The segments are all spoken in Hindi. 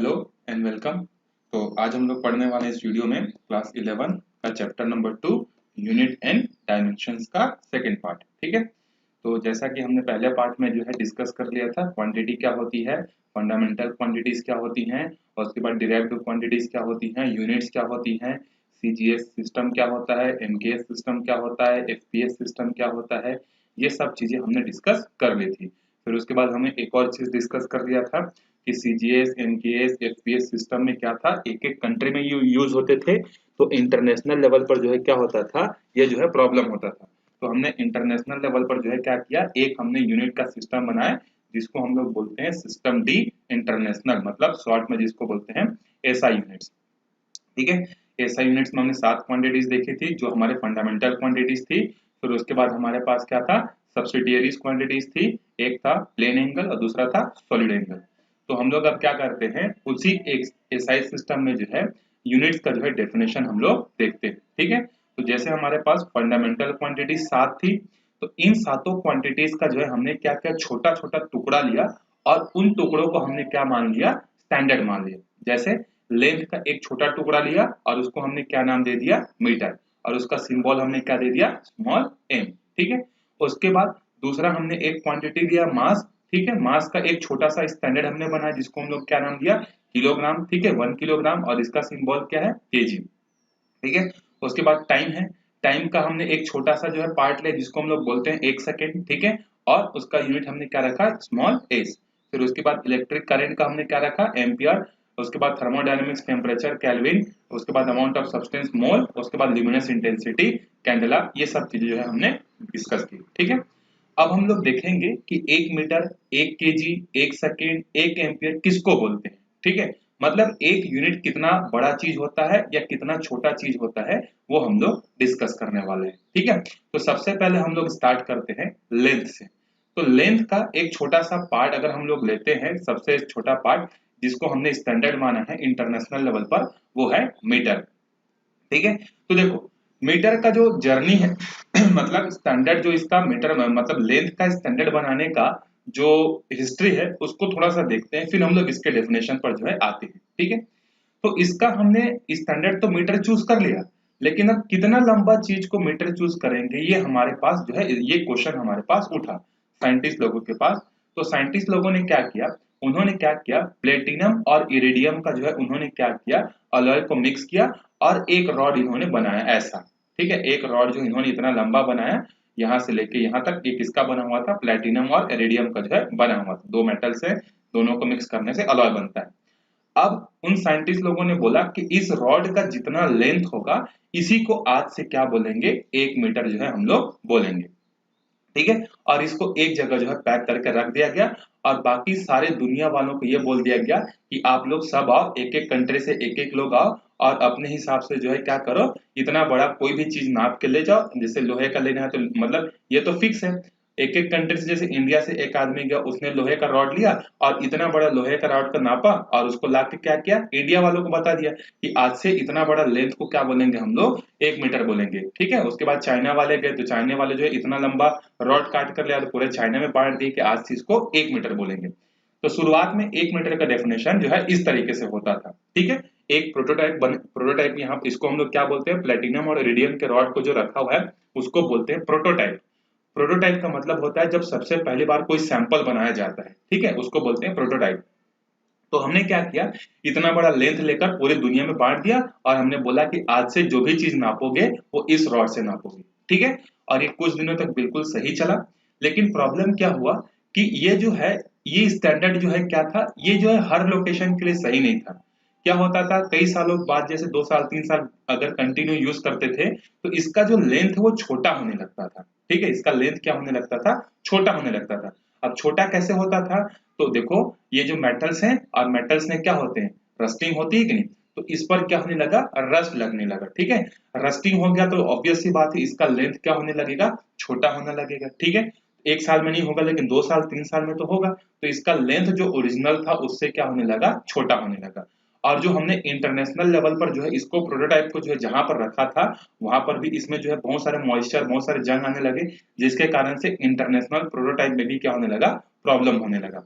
Hello and welcome. तो आज हम लोग पढ़ने वाले इस वीडियो में क्लास 11 का chapter number 2 unit and dimensions का सेकंड पार्ट। ठीक है, तो जैसा कि हमने पहले पार्ट में जो है डिस्कस कर लिया था, क्वांटिटी क्या होती है, फंडामेंटल क्वांटिटीज क्या होती हैं, और उसके बाद डिराइव्ड क्वांटिटीज क्या होती हैं, यूनिट्स क्या होती हैं, सीजीएस सिस्टम क्या होता है, एमकेएस सिस्टम क्या होता है, एफपीएस सिस्टम क्या होता है, ये सब चीजें हमने डिस्कस कर ली थी। फिर उसके बाद हमें एक और चीज डिस्कस कर लिया था कि सीजीएस, एमकेएस, एफपीएस सिस्टम में क्या था, एक एक कंट्री में यूज होते थे, तो इंटरनेशनल लेवल पर जो है क्या होता था, ये जो है प्रॉब्लम होता था। तो हमने इंटरनेशनल लेवल पर जो है क्या किया, एक हमने यूनिट का सिस्टम बनाया जिसको हम लोग बोलते हैं सिस्टम डी इंटरनेशनल, मतलब शॉर्ट में जिसको बोलते हैं एसआई यूनिट्स। ठीक है, एसआई यूनिट्स में हमने 7 क्वांटिटीज देखी थी जो हमारे फंडामेंटल क्वांटिटीज थी। फिर उसके बाद हमारे पास क्या था, सब्सिडियरीज क्वांटिटीज थी, एक था प्लेन एंगल और दूसरा था सॉलिड एंगल। तो हम लोग अब क्या करते हैं, उसी एक एसआई सिस्टम में जो है यूनिट्स का जो है डेफिनेशन हम लोग देखते हैं। ठीक है, तो जैसे हमारे पास फंडामेंटल क्वांटिटी 7 थी, तो इन सातों क्वांटिटीज का जो है हमने क्या क्या छोटा छोटा टुकड़ा लिया और उन टुकड़ों को हमने क्या मान लिया, स्टैंडर्ड मान लिया। जैसे लेंथ का एक छोटा टुकड़ा लिया और उसको हमने क्या नाम दे दिया, मीटर, और उसका सिंबल हमने क्या दे दिया, स्मॉल एम। ठीक है, उसके बाद दूसरा हमने एक क्वांटिटी दिया मास। ठीक है, मास का एक छोटा सा स्टैंडर्ड हमने बनाया जिसको हम लोग क्या नाम दिया, किलोग्राम। ठीक है, 1 किलोग्राम, और इसका सिंबल क्या है, केजी। ठीक है, उसके बाद टाइम है, टाइम का हमने एक छोटा सा जो है पार्ट लिया जिसको हम लोग बोलते हैं 1 सेकेंड। ठीक है, और उसका यूनिट हमने क्या रखा, स्मॉल एस। फिर उसके बाद इलेक्ट्रिक करंट का हमने क्या रखा, एम्पियर। उसके बाद थर्मोडायनेमिक्स टेम्परेचर केल्विन। उसके बाद अमाउंट ऑफ सब्सटेंस मोल। उसके बाद ल्यूमिनस इंटेंसिटी कैंडेला। ये सब चीजें जो है हमने डिस्कस की। ठीक है, अब हम लोग देखेंगे कि 1 मीटर, 1 केजी, 1 सेकेंड, 1 एम्पियर किसको बोलते हैं। ठीक है, मतलब एक यूनिट कितना बड़ा चीज होता है या कितना छोटा चीज होता है, वो हम लोग डिस्कस करने वाले हैं। ठीक है, तो सबसे पहले हम लोग स्टार्ट करते हैं लेंथ से। तो लेंथ का एक छोटा सा पार्ट अगर हम लोग लेते हैं, सबसे छोटा पार्ट जिसको हमने स्टैंडर्ड माना है इंटरनेशनल लेवल पर, वो है मीटर। ठीक है, तो देखो मीटर का जो जर्नी है मतलब स्टैंडर्ड जो इसका मीटर मतलब लेंथ का स्टैंडर्ड बनाने का जो हिस्ट्री है उसको थोड़ा सा देखते हैं, फिर हम लोग इसके डेफिनेशन पर जो है आते हैं। ठीक है, तो इसका हमने स्टैंडर्ड तो मीटर चूज कर लिया, लेकिन अब कितना लंबा चीज को मीटर चूज करेंगे, ये हमारे पास जो है, ये क्वेश्चन हमारे पास उठा साइंटिस्ट लोगों के पास। तो साइंटिस्ट लोगों ने क्या किया, उन्होंने क्या किया, प्लेटिनम और इरिडियम का जो है उन्होंने क्या किया, अलॉय को मिक्स किया और एक रॉड इन्होंने बनाया ऐसा। ठीक है, एक रॉड जो इन्होंने इतना लंबा बनाया, यहाँ से लेके यहाँ तक, एक इसका बना हुआ था, प्लेटिनम और इरिडियम का जो है बना हुआ था, दो मेटल से, दोनों को मिक्स करने से अलॉय बनता है। अब उन साइंटिस्ट लोगों ने बोला कि इस रॉड का जितना लेंथ होगा, इसी को आज से क्या बोलेंगे, 1 मीटर जो है हम लोग बोलेंगे। ठीक है, और इसको एक जगह जो है पैक करके रख दिया गया, और बाकी सारे दुनिया वालों को ये बोल दिया गया कि आप लोग सब आओ, एक एक कंट्री से एक एक लोग आओ, और अपने हिसाब से जो है क्या करो, इतना बड़ा कोई भी चीज नाप के ले जाओ। जैसे लोहे का लेना है तो मतलब ये तो फिक्स है, एक एक कंट्री से, जैसे इंडिया से एक आदमी गया, उसने लोहे का रॉड लिया और इतना बड़ा लोहे का रॉड का नापा, और उसको ला के क्या किया, इंडिया वालों को बता दिया कि आज से इतना बड़ा लेंथ को क्या बोलेंगे हम लोग, 1 मीटर बोलेंगे। ठीक है, उसके बाद चाइना वाले गए, तो चाइना वाले जो है इतना लंबा रॉड काट कर लिया, तो पूरे चाइना में बांट दिए कि आज से इसको 1 मीटर बोलेंगे। तो शुरुआत में 1 मीटर का डेफिनेशन जो है इस तरीके से होता था। ठीक है, एक प्रोटोटाइप यहाँ इसको हम लोग क्या बोलते हैं, प्लेटिनम और इरिडियम के रॉड को जो रखा हुआ है उसको बोलते हैं प्रोटोटाइप। प्रोटोटाइप का मतलब होता है जब सबसे पहली बार कोई सैंपल बनाया जाता है। ठीक है, उसको बोलते हैं प्रोटोटाइप। तो हमने क्या किया, इतना बड़ा लेंथ लेकर पूरी दुनिया में बांट दिया, और हमने बोला कि आज से जो भी चीज नापोगे वो इस रॉड से नापोगे। ठीक है, और ये कुछ दिनों तक बिल्कुल सही चला, लेकिन प्रॉब्लम क्या हुआ कि ये जो है, ये स्टैंडर्ड जो है क्या था, ये जो है हर लोकेशन के लिए सही नहीं था। क्या होता था, कई सालों बाद, जैसे 2 साल 3 साल अगर कंटिन्यू यूज करते थे, तो इसका जो लेंथ है वो छोटा होने लगता था। ठीक है, इसका लेंथ क्या होने लगता था, छोटा होने लगता था। अब छोटा कैसे होता था, तो देखो ये जो मेटल्स हैं, और मेटल्स में क्या होते हैं, रस्टिंग होती है कि नहीं, तो इस पर क्या होने लगा, रस्ट लगने लगा। ठीक है, रस्टिंग हो गया तो ऑब्वियस सी बात है, इसका लेंथ क्या होने लगेगा, छोटा होने लगेगा। ठीक है, 1 साल में नहीं होगा, लेकिन 2 साल 3 साल में तो होगा, तो इसका लेंथ जो ओरिजिनल था उससे क्या होने लगा, छोटा होने लगा। और जो हमने इंटरनेशनल लेवल पर जो है इसको प्रोटोटाइप को जो है जहां पर रखा था, वहां पर भी इसमें जो है बहुत सारे मॉइस्चर, बहुत सारे जंग आने लगे, जिसके कारण से इंटरनेशनल प्रोटोटाइप में भी क्या होने लगा, प्रॉब्लम होने लगा।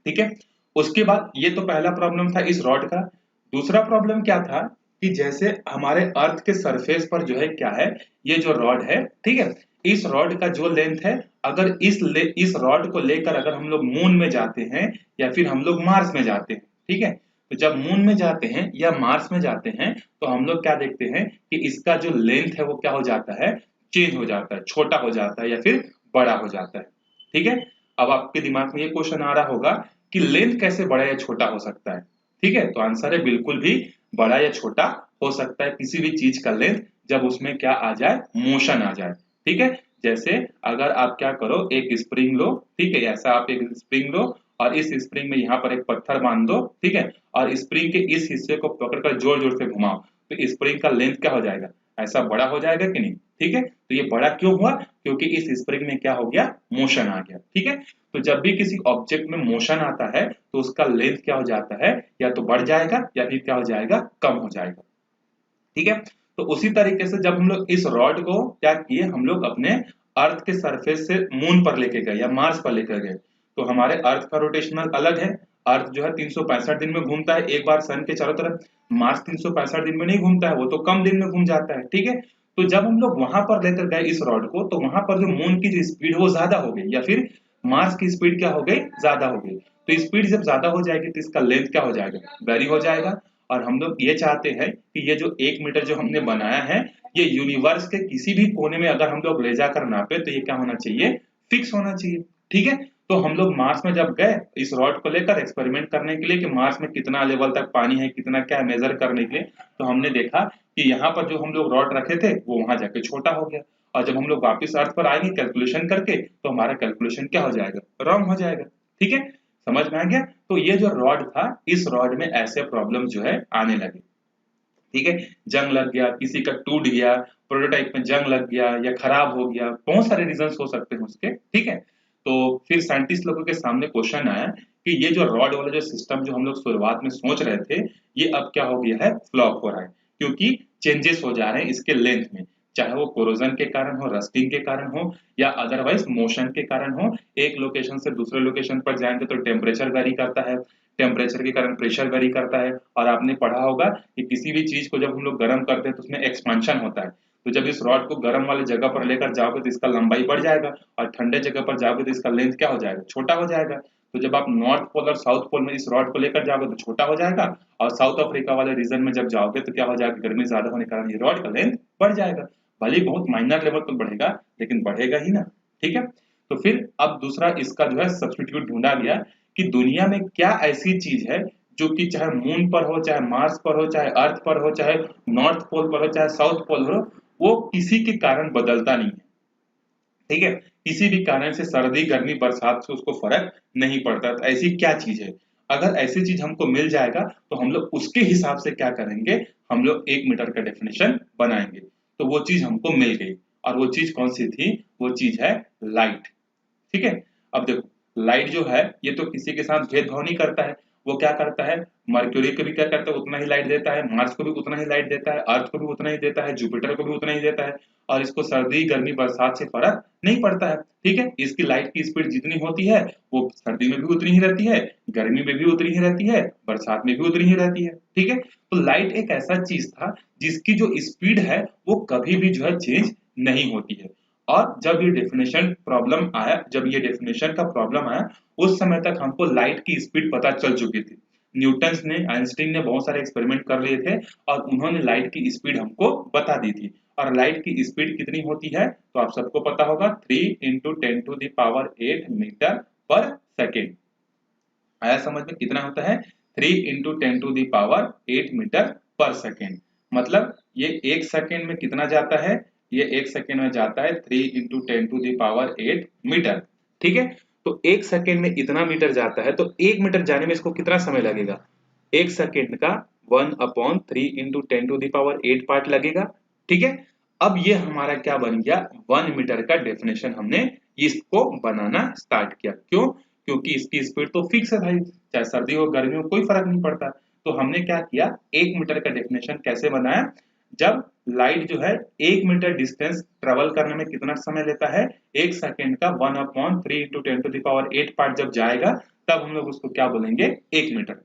ठीक है, उसके बाद ये तो पहला प्रॉब्लम था इस रॉड का। दूसरा प्रॉब्लम क्या था कि जैसे हमारे अर्थ के सरफेस पर जो है क्या है, ये जो रॉड है, ठीक है, इस रॉड का जो लेंथ है, अगर इस रॉड को लेकर अगर हम लोग मून में जाते हैं या फिर हम लोग मार्स में जाते हैं, ठीक है, तो जब मून में जाते हैं या मार्स में जाते हैं तो हम लोग क्या देखते हैं कि इसका जो लेंथ है वो क्या हो जाता है, चेंज हो जाता है, छोटा हो जाता है या फिर बड़ा हो जाता है। ठीक है, अब आपके दिमाग में ये क्वेश्चन आ रहा होगा कि लेंथ कैसे बड़ा या छोटा हो सकता है। ठीक है, तो आंसर है बिल्कुल भी बड़ा या छोटा हो सकता है किसी भी चीज का लेंथ, जब उसमें क्या आ जाए, मोशन आ जाए। ठीक है, जैसे अगर आप क्या करो, एक स्प्रिंग लो, ठीक है, ऐसा आप एक स्प्रिंग लो और इस स्प्रिंग में यहाँ पर एक पत्थर बांध दो, ठीक है, और स्प्रिंग के इस हिस्से को पकड़कर जोर जोर से घुमाओ, तो स्प्रिंग का लेंथ क्या हो जाएगा, ऐसा बड़ा हो जाएगा कि नहीं। ठीक है, तो ये बड़ा क्यों हुआ, क्योंकि इस स्प्रिंग में क्या हो गया, मोशन आ गया। ठीक है, तो जब भी किसी ऑब्जेक्ट में मोशन आता है तो उसका लेंथ क्या हो जाता है, या तो बढ़ जाएगा या फिर क्या हो जाएगा, कम हो जाएगा। ठीक है, तो उसी तरीके से जब हम लोग इस रॉड को क्या किए, हम लोग अपने अर्थ के सरफेस से मून पर लेके गए या मार्स पर लेकर गए, तो हमारे अर्थ का रोटेशनल अलग है। अर्थ जो है 365 दिन में घूमता है एक बार सन के चारों तरफ, मार्स 365 दिन में नहीं घूमता है, वो तो कम दिन में घूम जाता है। ठीक है, तो जब हम लोग वहां पर लेकर गए इस रॉड को, तो वहां पर जो मून की जो स्पीड वो ज्यादा हो गई, या फिर मार्स की स्पीड क्या हो गई, ज्यादा हो गई। तो स्पीड जब ज्यादा हो जाएगी तो इसका लेंथ क्या हो जाएगा, वेरी हो जाएगा। और हम लोग ये चाहते हैं कि ये जो 1 मीटर जो हमने बनाया है, ये यूनिवर्स के किसी भी कोने में अगर हम लोग ले जाकर नापे तो ये क्या होना चाहिए, फिक्स होना चाहिए। ठीक है, तो हम लोग मार्स में जब गए इस रॉड को लेकर एक्सपेरिमेंट करने के लिए कि मार्स में कितना लेवल तक पानी है, कितना क्या मेजर करने के लिए, तो हमने देखा कि यहाँ पर जो हम लोग रॉड रखे थे वो वहां जाके छोटा हो गया, और जब हम लोग वापस अर्थ पर आएंगे कैलकुलेशन करके तो हमारा कैलकुलेशन क्या हो जाएगा, रॉन्ग हो जाएगा। ठीक है, समझ में आ गया। तो ये जो रॉड था, इस रॉड में ऐसे प्रॉब्लम जो है आने लगे। ठीक है, जंग लग गया, किसी का टूट गया, प्रोटोटाइप में जंग लग गया या खराब हो गया, बहुत सारे रीजंस हो सकते हैं उसके। ठीक है, तो फिर साइंटिस्ट लोगों के सामने क्वेश्चन आया कि ये जो रॉड वाला जो सिस्टम जो हम लोग शुरुआत में सोच रहे थे, ये अब क्या हो गया है, फ्लॉप हो रहा है, क्योंकि चेंजेस हो जा रहे हैं इसके लेंथ में, चाहे वो कोरोजन के कारण हो, रस्टिंग के कारण हो, या अदरवाइज मोशन के कारण हो। एक लोकेशन से दूसरे लोकेशन पर जाएंगे तो टेम्परेचर वेरी करता है, टेम्परेचर के कारण प्रेशर वेरी करता है। और आपने पढ़ा होगा कि किसी भी चीज को जब हम लोग गर्म करते हैं तो उसमें एक्सपांशन होता है, तो जब इस रॉड को गर्म वाली जगह पर लेकर जाओगे तो इसका लंबाई बढ़ जाएगा, और ठंडे जगह पर जाओगे तो इसका लेंथ क्या हो जाएगा, छोटा हो जाएगा। तो जब आप नॉर्थ पोल और साउथ पोल में इस रॉड को लेकर जाओगे तो छोटा हो जाएगा, और साउथ अफ्रीका वाले रीजन में जब जाओगे तो क्या हो जाएगा, गर्मी ज्यादा होने के कारण ये रॉड का लेंथ बढ़ जाएगा। भले ही बहुत माइनर लेवल पर बढ़ेगा, लेकिन बढ़ेगा ही ना। ठीक है, तो फिर अब दूसरा इसका जो है सब्स्टिट्यूट ढूंढा गया कि दुनिया में क्या ऐसी चीज है जो कि चाहे मून पर हो, चाहे मार्स पर हो, चाहे अर्थ पर हो, चाहे नॉर्थ पोल पर हो, चाहे साउथ पोल हो, वो किसी के कारण बदलता नहीं है। ठीक है, किसी भी कारण से सर्दी गर्मी बरसात से उसको फर्क नहीं पड़ता। तो ऐसी क्या चीज है, अगर ऐसी चीज हमको मिल जाएगा तो हम लोग उसके हिसाब से क्या करेंगे, हम लोग 1 मीटर का डेफिनेशन बनाएंगे। तो वो चीज हमको मिल गई, और वो चीज कौन सी थी, वो चीज है लाइट। ठीक है, अब देखो लाइट जो है ये तो किसी के साथ भेदभाव नहीं करता है। वो क्या करता है, मर्क्यूरी को भी क्या करता है, उतना ही लाइट देता है, मार्स को भी उतना ही लाइट देता है, अर्थ को भी उतना ही देता है, जुपिटर को भी उतना ही देता है, और इसको सर्दी गर्मी बरसात से फर्क नहीं पड़ता है। ठीक है, इसकी लाइट की स्पीड जितनी होती है वो सर्दी में भी उतनी ही रहती है, गर्मी में भी उतनी ही रहती है, बरसात में भी उतनी ही रहती है। ठीक है, तो लाइट एक ऐसा चीज था जिसकी जो स्पीड है वो कभी भी जो है चेंज नहीं होती है। और जब ये डेफिनेशन प्रॉब्लम आया, जब ये डेफिनेशन का प्रॉब्लम आया, उस समय तक हमको लाइट की स्पीड पता चल चुकी थी। न्यूटन ने, आइंस्टीन ने बहुत सारे एक्सपेरिमेंट कर लिए थे और उन्होंने लाइट की स्पीड हमको बता दी थी। और लाइट की स्पीड कितनी होती है तो आप सबको पता होगा, 3 × 10⁸ मीटर पर सेकेंड। आया समझ में, कितना होता है, 3 × 10⁸ मीटर पर सेकेंड। मतलब ये 1 सेकेंड में कितना जाता है, ये 1 सेकेंड में जाता है 3 × 10⁸ मीटर। ठीक है, तो 1 सेकेंड में इतना मीटर जाता है, तो 1 मीटर जाने में इसको कितना समय लगेगा, 1 सेकेंड का 1/3 × 10⁸ पार्ट लगेगा। ठीक है, अब ये हमारा क्या बन गया, 1 मीटर का डेफिनेशन हमने इसको बनाना स्टार्ट किया। क्यों, क्योंकि इसकी स्पीड तो फिक्स है भाई, चाहे सर्दी हो गर्मी हो कोई फर्क नहीं पड़ता। तो हमने क्या किया, 1 मीटर का डेफिनेशन कैसे बनाया, जब लाइट जो है 1 मीटर डिस्टेंस ट्रेवल करने में कितना समय लेता है, 1 सेकेंड का 1/3 × 10⁸ पार्ट जब जाएगा तब हम लोग उसको क्या बोलेंगे, 1 मीटर।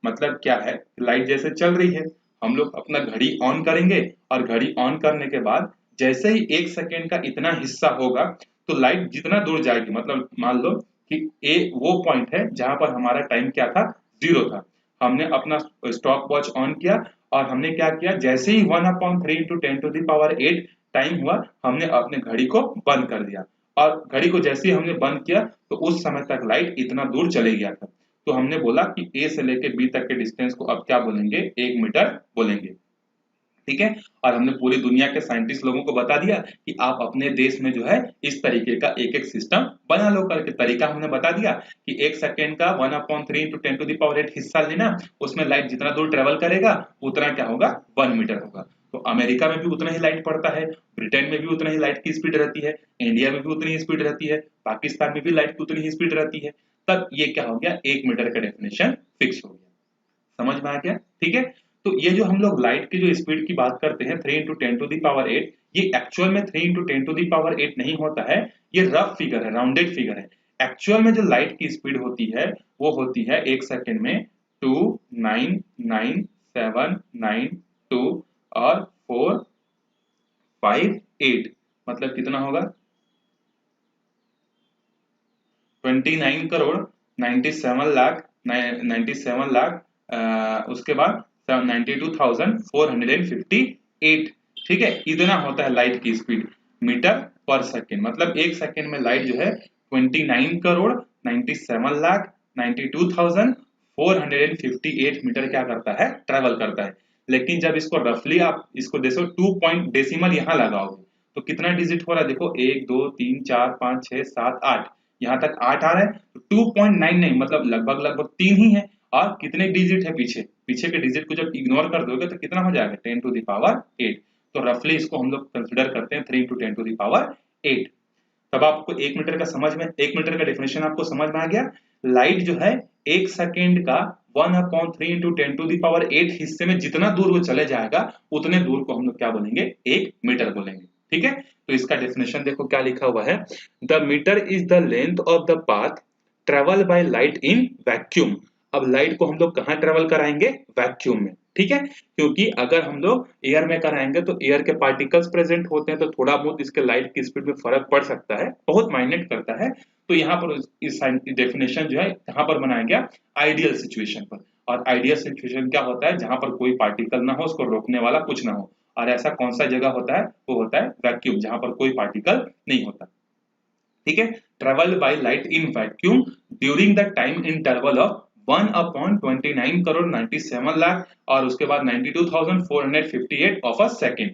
मतलब क्या है, लाइट जैसे चल रही है, हम लोग अपना घड़ी ऑन करेंगे और घड़ी ऑन करने के बाद जैसे ही 1 सेकेंड का इतना हिस्सा होगा तो लाइट जितना दूर जाएगी, मतलब मान लो कि ए वो पॉइंट है जहां पर हमारा टाइम क्या था, 0 था। हमने अपना स्टॉप वॉच ऑन किया और हमने क्या किया, जैसे ही 1/3 इंटू 10⁸ टाइम हुआ, हमने अपने घड़ी को बंद कर दिया और घड़ी को जैसे ही हमने बंद किया तो उस समय तक लाइट इतना दूर चले गया था। तो हमने बोला कि ए से लेके बी तक के डिस्टेंस को अब क्या बोलेंगे, 1 मीटर बोलेंगे। ठीक है, और हमने पूरी दुनिया के साइंटिस्ट लोगों को बता दिया कि आप अपने देश में जो है इस तरीके का एक एक सिस्टम बना लो करके। तरीका हमने बता दिया कि 1 सेकेंड का 1/3 इंटू 10⁸ हिस्सा लेना, उसमें लाइट जितना दूर ट्रेवल करेगा उतना क्या होगा, 1 मीटर होगा। तो अमेरिका में भी उतना ही लाइट पड़ता है, ब्रिटेन में भी उतना ही लाइट की स्पीड रहती है, इंडिया में भी उतनी ही स्पीड रहती है, पाकिस्तान में भी लाइट की उतनी ही स्पीड रहती है। तब ये क्या हो गया, 1 मीटर का डेफिनेशन फिक्स हो गया। समझ में आ गया? ठीक है, तो ये जो हम लोग लाइट की जो स्पीड की बात करते हैं 3 इंटू 10⁸, ये एक्चुअल में 3 इंटू 10⁸ नहीं होता है, ये रफ फिगर है, राउंडेड फिगर है। एक्चुअल में जो लाइट की स्पीड होती है वो होती है 1 सेकेंड में 299,792 और 458, मतलब कितना होगा, 29 करोड़ 97 लाख उसके बाद 92,458। ठीक है, इतना होता है लाइट की स्पीड मीटर पर सेकेंड। मतलब 1 सेकेंड में लाइट जो है 29 करोड़ 97 लाख 92,458 मीटर क्या करता है, ट्रेवल करता है। लेकिन जब इसको रफली आप इसको देखो 2 पॉइंट डेसिमल यहाँ लगाओगे तो कितना डिजिट हो रहा है, देखो 1 2 3 4 5 6 7 8, यहाँ तक 8 आ रहा है। तो 2.99 मतलब लगभग लगभग 3 ही है। और कितने डिजिट है पीछे, पीछे के डिजिट को जब इग्नोर कर दोगे तो कितना हो जाएगा, 10⁸। तो रफली इसको हम लोग कंसिडर करते हैं 3 × 10⁸। तब आपको 1 मीटर का समझ में, 1 मीटर का डेफिनेशन आपको समझ में आ गया। लाइट जो है 1 सेकेंड का 1/3 इंटू 10⁸ हिस्से में जितना दूर वो चले जाएगा उतने दूर को हम लोग क्या बोलेंगे, 1 मीटर बोलेंगे। ठीक है, तो इसका डेफिनेशन देखो क्या लिखा हुआ है, the metre is the length of the path travel by light in vacuum. अब लाइट को हम लोग कहाँ ट्रेवल कराएंगे, वैक्यूम में। ठीक है, क्योंकि अगर हम लोग एयर में कराएंगे तो एयर के पार्टिकल्स प्रेजेंट होते हैं तो थोड़ा बहुत इसके लाइट की स्पीड में फर्क पड़ सकता है, बहुत माइन्यूट करता है। तो यहाँ पर इस डेफिनेशन जो है कहाँ पर बनाया गया, आइडियल सिचुएशन पर। और आइडियल सिचुएशन क्या होता है, जहां पर कोई पार्टिकल ना हो, उसको रोकने वाला कुछ ना हो। और ऐसा कौन सा जगह होता है, वो होता है वैक्यूम, जहां पर कोई पार्टिकल नहीं होता। ठीक है, travel by light in vacuum during the time interval of 1/29 crore 97 lakh और उसके बाद 92,458 ऑफ अ सेकेंड।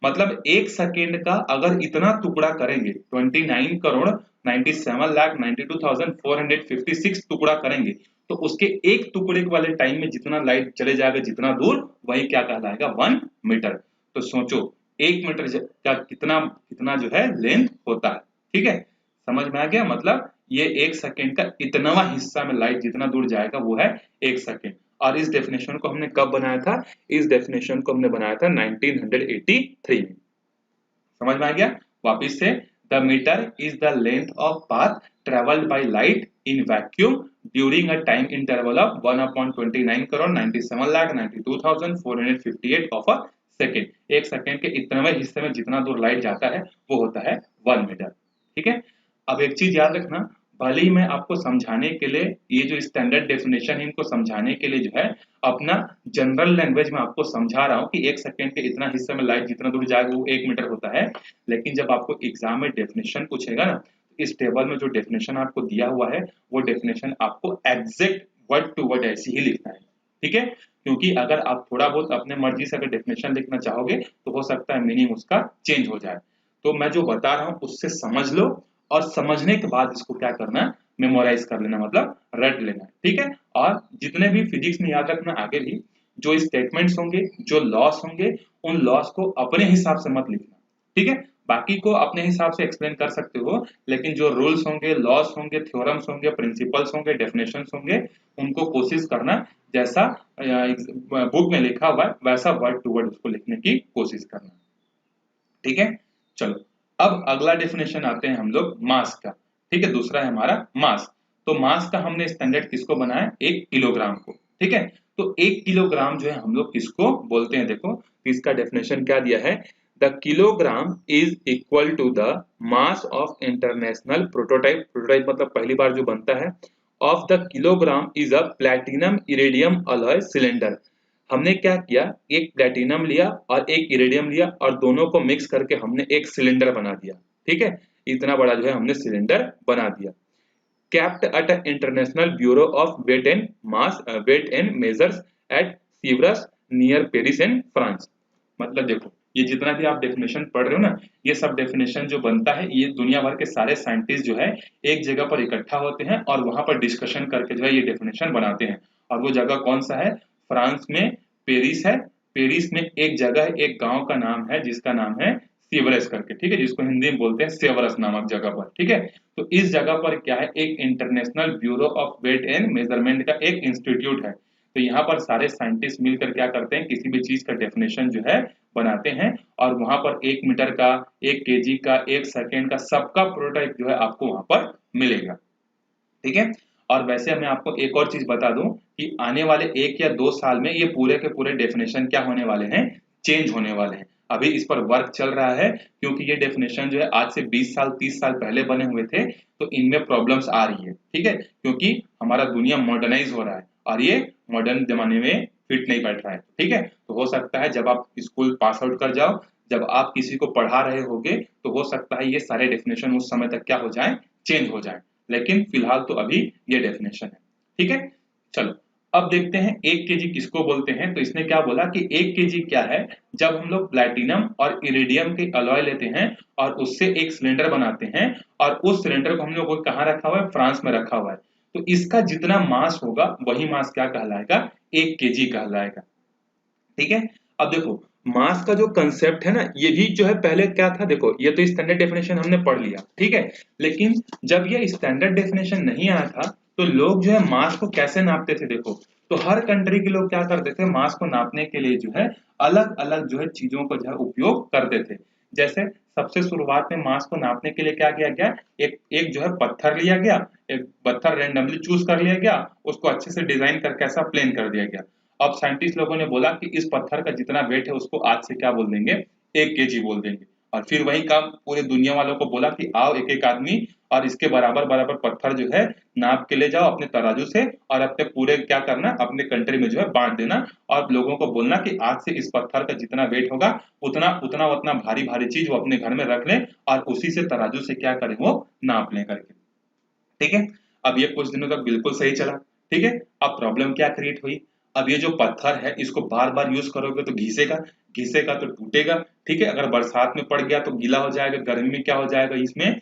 मतलब 1 सेकेंड का अगर इतना टुकड़ा करेंगे, 29 करोड़ 97 लाख 92,456 टुकड़ा करेंगे, तो उसके एक टुकड़े वाले टाइम में जितना लाइट चले जाएगा, जितना दूर, वही क्या कहलाएगा, 1 मीटर। तो सोचो 1 मीटर का कितना कितना जो है लेंथ होता है। ठीक है, समझ में आ गया? मतलब ये 1 सेकेंड का इतनावा हिस्सा में लाइट जितना दूर जाएगा वो है 1 सेकेंड। और इस डेफिनेशन को हमने कब बनाया था, इस डेफिनेशन को हमने बनाया था 1983 में। समझ में आ गया? वापिस से, the metre is the length of path travelled by light in vacuum during a time interval of 1/29 crore 97 lakh 92,458 of a second. 1 second के इतने हिस्से में जितना दूर लाइट जाता है वो होता है 1 मीटर। ठीक है, अब एक चीज याद रखना, भले ही मैं आपको समझाने के लिए ये जो स्टैंडर्ड डेफिनेशन है इनको समझाने के लिए जो है अपना जनरल लैंग्वेज में आपको समझा रहा हूँ कि 1 सेकेंड के इतना हिस्से में लाइट जितना दूर जाएगा वो 1 मीटर होता है। लेकिन जब आपको एग्जाम में डेफिनेशन पूछेगा ना, इस टेबल में जो डेफिनेशन आपको दिया हुआ है वो डेफिनेशन आपको एग्जैक्ट वर्ड टू वर्ड ऐसी ही लिखना है। ठीक है, क्योंकि अगर आप थोड़ा बहुत अपने मर्जी से अगर डेफिनेशन लिखना चाहोगे तो हो सकता है मीनिंग उसका चेंज हो जाए। तो मैं जो बता रहा हूँ उससे समझ लो और समझने के बाद इसको क्या करना है, मेमोराइज कर लेना, मतलब रट लेना। ठीक है, और जितने भी फिजिक्स में याद रखना, आगे भी जो स्टेटमेंट्स होंगे, जो लॉस होंगे, उन लॉस को अपने हिसाब से मत लिखना। ठीक है, बाकी को अपने हिसाब से एक्सप्लेन कर सकते हो, लेकिन जो रूल्स होंगे, लॉस होंगे, थ्योरम्स होंगे, प्रिंसिपल्स होंगे, डेफिनेशंस होंगे, उनको कोशिश करना जैसा बुक में लिखा हुआ है वैसा वर्ड टू वर्ड उसको लिखने की कोशिश करना। ठीक है, चलो अब अगला डेफिनेशन आते हैं हम लोग मास का। ठीक है, दूसरा है हमारा मास। तो मास का हमने स्टैंडर्ड किसको बनाया, 1 किलोग्राम को, ठीक है। तो 1 किलोग्राम जो है हम लोग किसको बोलते हैं, देखो तो इसका डेफिनेशन क्या दिया है, the kilogram is equal to the mass of international prototype, prototype मतलब पहली बार जो बनता है, of the kilogram is a platinum iridium alloy cylinder. हमने क्या किया, एक प्लैटिनम लिया और एक इरेडियम लिया और दोनों को मिक्स करके हमने एक सिलेंडर बना दिया, ठीक है। इतना बड़ा जो है हमने सिलेंडर बना दिया। kept at an international bureau of weight and measures at Sèvres near Paris and France। मतलब देखो ये जितना भी आप डेफिनेशन पढ़ रहे हो ना, ये सब डेफिनेशन जो बनता है ये दुनिया भर के सारे साइंटिस्ट जो है एक जगह पर इकट्ठा होते हैं और वहां पर डिस्कशन करके जो है ये डेफिनेशन बनाते हैं। और वो जगह कौन सा है, फ्रांस में पेरिस है। पेरिस में एक जगह है, एक गांव का नाम है जिसका नाम है सीवरेस करके, ठीक है, जिसको हिंदी में बोलते हैं सेवरस नामक जगह पर, ठीक है। तो इस जगह पर क्या है, एक international bureau of weight and measurement का एक इंस्टीट्यूट है। तो यहाँ पर सारे साइंटिस्ट मिलकर क्या करते हैं, किसी भी चीज का डेफिनेशन जो है बनाते हैं और वहां पर 1 मीटर का, 1 केजी का, 1 सेकेंड का सबका प्रोटोटाइप जो है आपको वहां पर मिलेगा, ठीक है। और वैसे मैं आपको एक और चीज बता दूं कि आने वाले 1 या 2 साल में ये पूरे के पूरे डेफिनेशन क्या होने वाले हैं, चेंज होने वाले हैं। अभी इस पर वर्क चल रहा है क्योंकि ये डेफिनेशन जो है आज से 20 साल 30 साल पहले बने हुए थे, तो इनमें प्रॉब्लम्स आ रही है, ठीक है, क्योंकि हमारा दुनिया मॉडर्नाइज हो रहा है और ये मॉडर्न जमाने में फिट नहीं बैठ रहा है, ठीक है। तो हो सकता है जब आप स्कूल पास आउट कर जाओ, जब आप किसी को पढ़ा रहे होगे, तो हो सकता है ये सारे डेफिनेशन उस समय तक क्या हो जाए, चेंज हो जाए, लेकिन फिलहाल तो अभी ये डेफिनेशन है, ठीक है। चलो अब देखते हैं 1 केजी किसको बोलते हैं। तो इसने क्या बोला कि 1 केजी क्या है, जब हम लोग प्लैटिनम और इरिडियम के अलॉय लेते हैं और उससे एक सिलेंडर बनाते हैं और उस सिलेंडर को हम लोग को कहाँ रखा हुआ है, फ्रांस में रखा हुआ है, तो इसका जितना मास होगा वही मास क्या कहलाएगा, 1 केजी कहलाएगा, ठीक है। अब देखो मास का जो कंसेप्ट है ना, ये भी जो है पहले क्या था, देखो ये तो स्टैंडर्ड डेफिनेशन हमने पढ़ लिया, ठीक है, लेकिन जब ये स्टैंडर्ड डेफिनेशन नहीं आया था तो लोग जो है मास को कैसे नापते थे, देखो तो हर कंट्री के लोग क्या करते थे, मास को नापने के लिए जो है अलग अलग जो है चीजों को जो है उपयोग करते थे। जैसे सबसे शुरुआत में मास को नापने के लिए क्या किया गया, एक एक जो है पत्थर लिया गया, एक पत्थर रैंडमली चूज कर लिया गया, उसको अच्छे से डिजाइन करके ऐसा प्लेन कर दिया गया। अब साइंटिस्ट लोगों ने बोला कि इस पत्थर का जितना वेट है उसको आज से क्या बोल देंगे, 1 केजी बोल देंगे। और फिर वही काम पूरे दुनिया वालों को बोला कि आओ एक एक आदमी और इसके बराबर बराबर पत्थर जो है नाप के ले जाओ अपने तराजू से और अपने पूरे क्या करना, अपने कंट्री में जो है बांट देना और लोगों को बोलना कि आज से इस पत्थर का जितना वेट होगा उतना उतना उतना भारी भारी चीज वो अपने घर में रख लें और उसी से तराजू से क्या करें, वो नाप लें करके, ठीक है। अब ये कुछ दिनों तक बिल्कुल सही चला, ठीक है। अब प्रॉब्लम क्या क्रिएट हुई, अब ये जो पत्थर है इसको बार बार यूज करोगे तो घिसेगा, घिसेगा तो टूटेगा, ठीक है। अगर बरसात में पड़ गया तो गीला हो जाएगा, गर्मी में क्या हो जाएगा, इसमें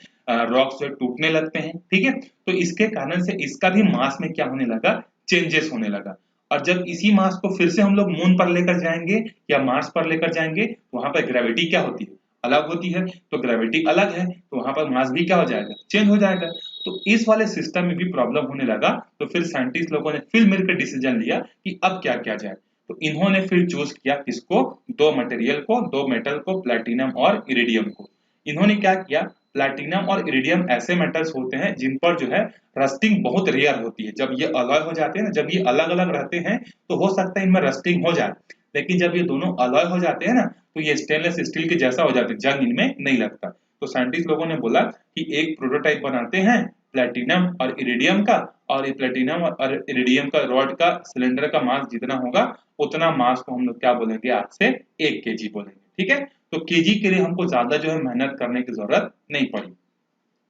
रॉक्स जो टूटने लगते हैं, ठीक है। तो इसके कारण से इसका भी मास में क्या होने लगा, चेंजेस होने लगा। और जब इसी मास को फिर से हम लोग मून पर लेकर जाएंगे या मार्स पर लेकर जाएंगे, वहां पर ग्रेविटी क्या होती है, अलग होती है, तो ग्रेविटी अलग है तो वहां पर मास भी क्या हो जाएगा, चेंज हो जाएगा। तो इस वाले सिस्टम में भी प्रॉब्लम होने लगा, तो फिर साइंटिस्ट लोगों ने फिर मिलकर डिसीजन लिया कि अब क्या किया जाए। तो इन्होंने फिर चूज किया किसको, दो मटेरियल को, दो मेटल को, प्लैटिनम और इरिडियम को। इन्होंने क्या किया, प्लैटिनम और इरिडियम ऐसे मेटल्स होते हैं जिन पर जो है रस्टिंग बहुत रेयर होती है। जब ये अलॉय हो जाते हैं ना, जब ये अलग अलग रहते हैं तो हो सकता है इनमें रस्टिंग हो जाए, लेकिन जब ये दोनों अलॉय हो जाते हैं ना तो ये स्टेनलेस स्टील के जैसा हो जाते हैं, जंग इनमें नहीं लगता। तो साइंटिस्ट लोगों ने बोला कि एक प्रोटोटाइप बनाते हैं प्लैटिनम और इरिडियम का, और ये प्लैटिनम और इरिडियम का रॉड का सिलेंडर का मास जितना होगा उतना मास को हम लोग क्या बोलेंगे, आज से 1 केजी बोलेंगे, ठीक है। तो केजी के लिए हमको ज्यादा जो है मेहनत करने की जरूरत नहीं पड़ी,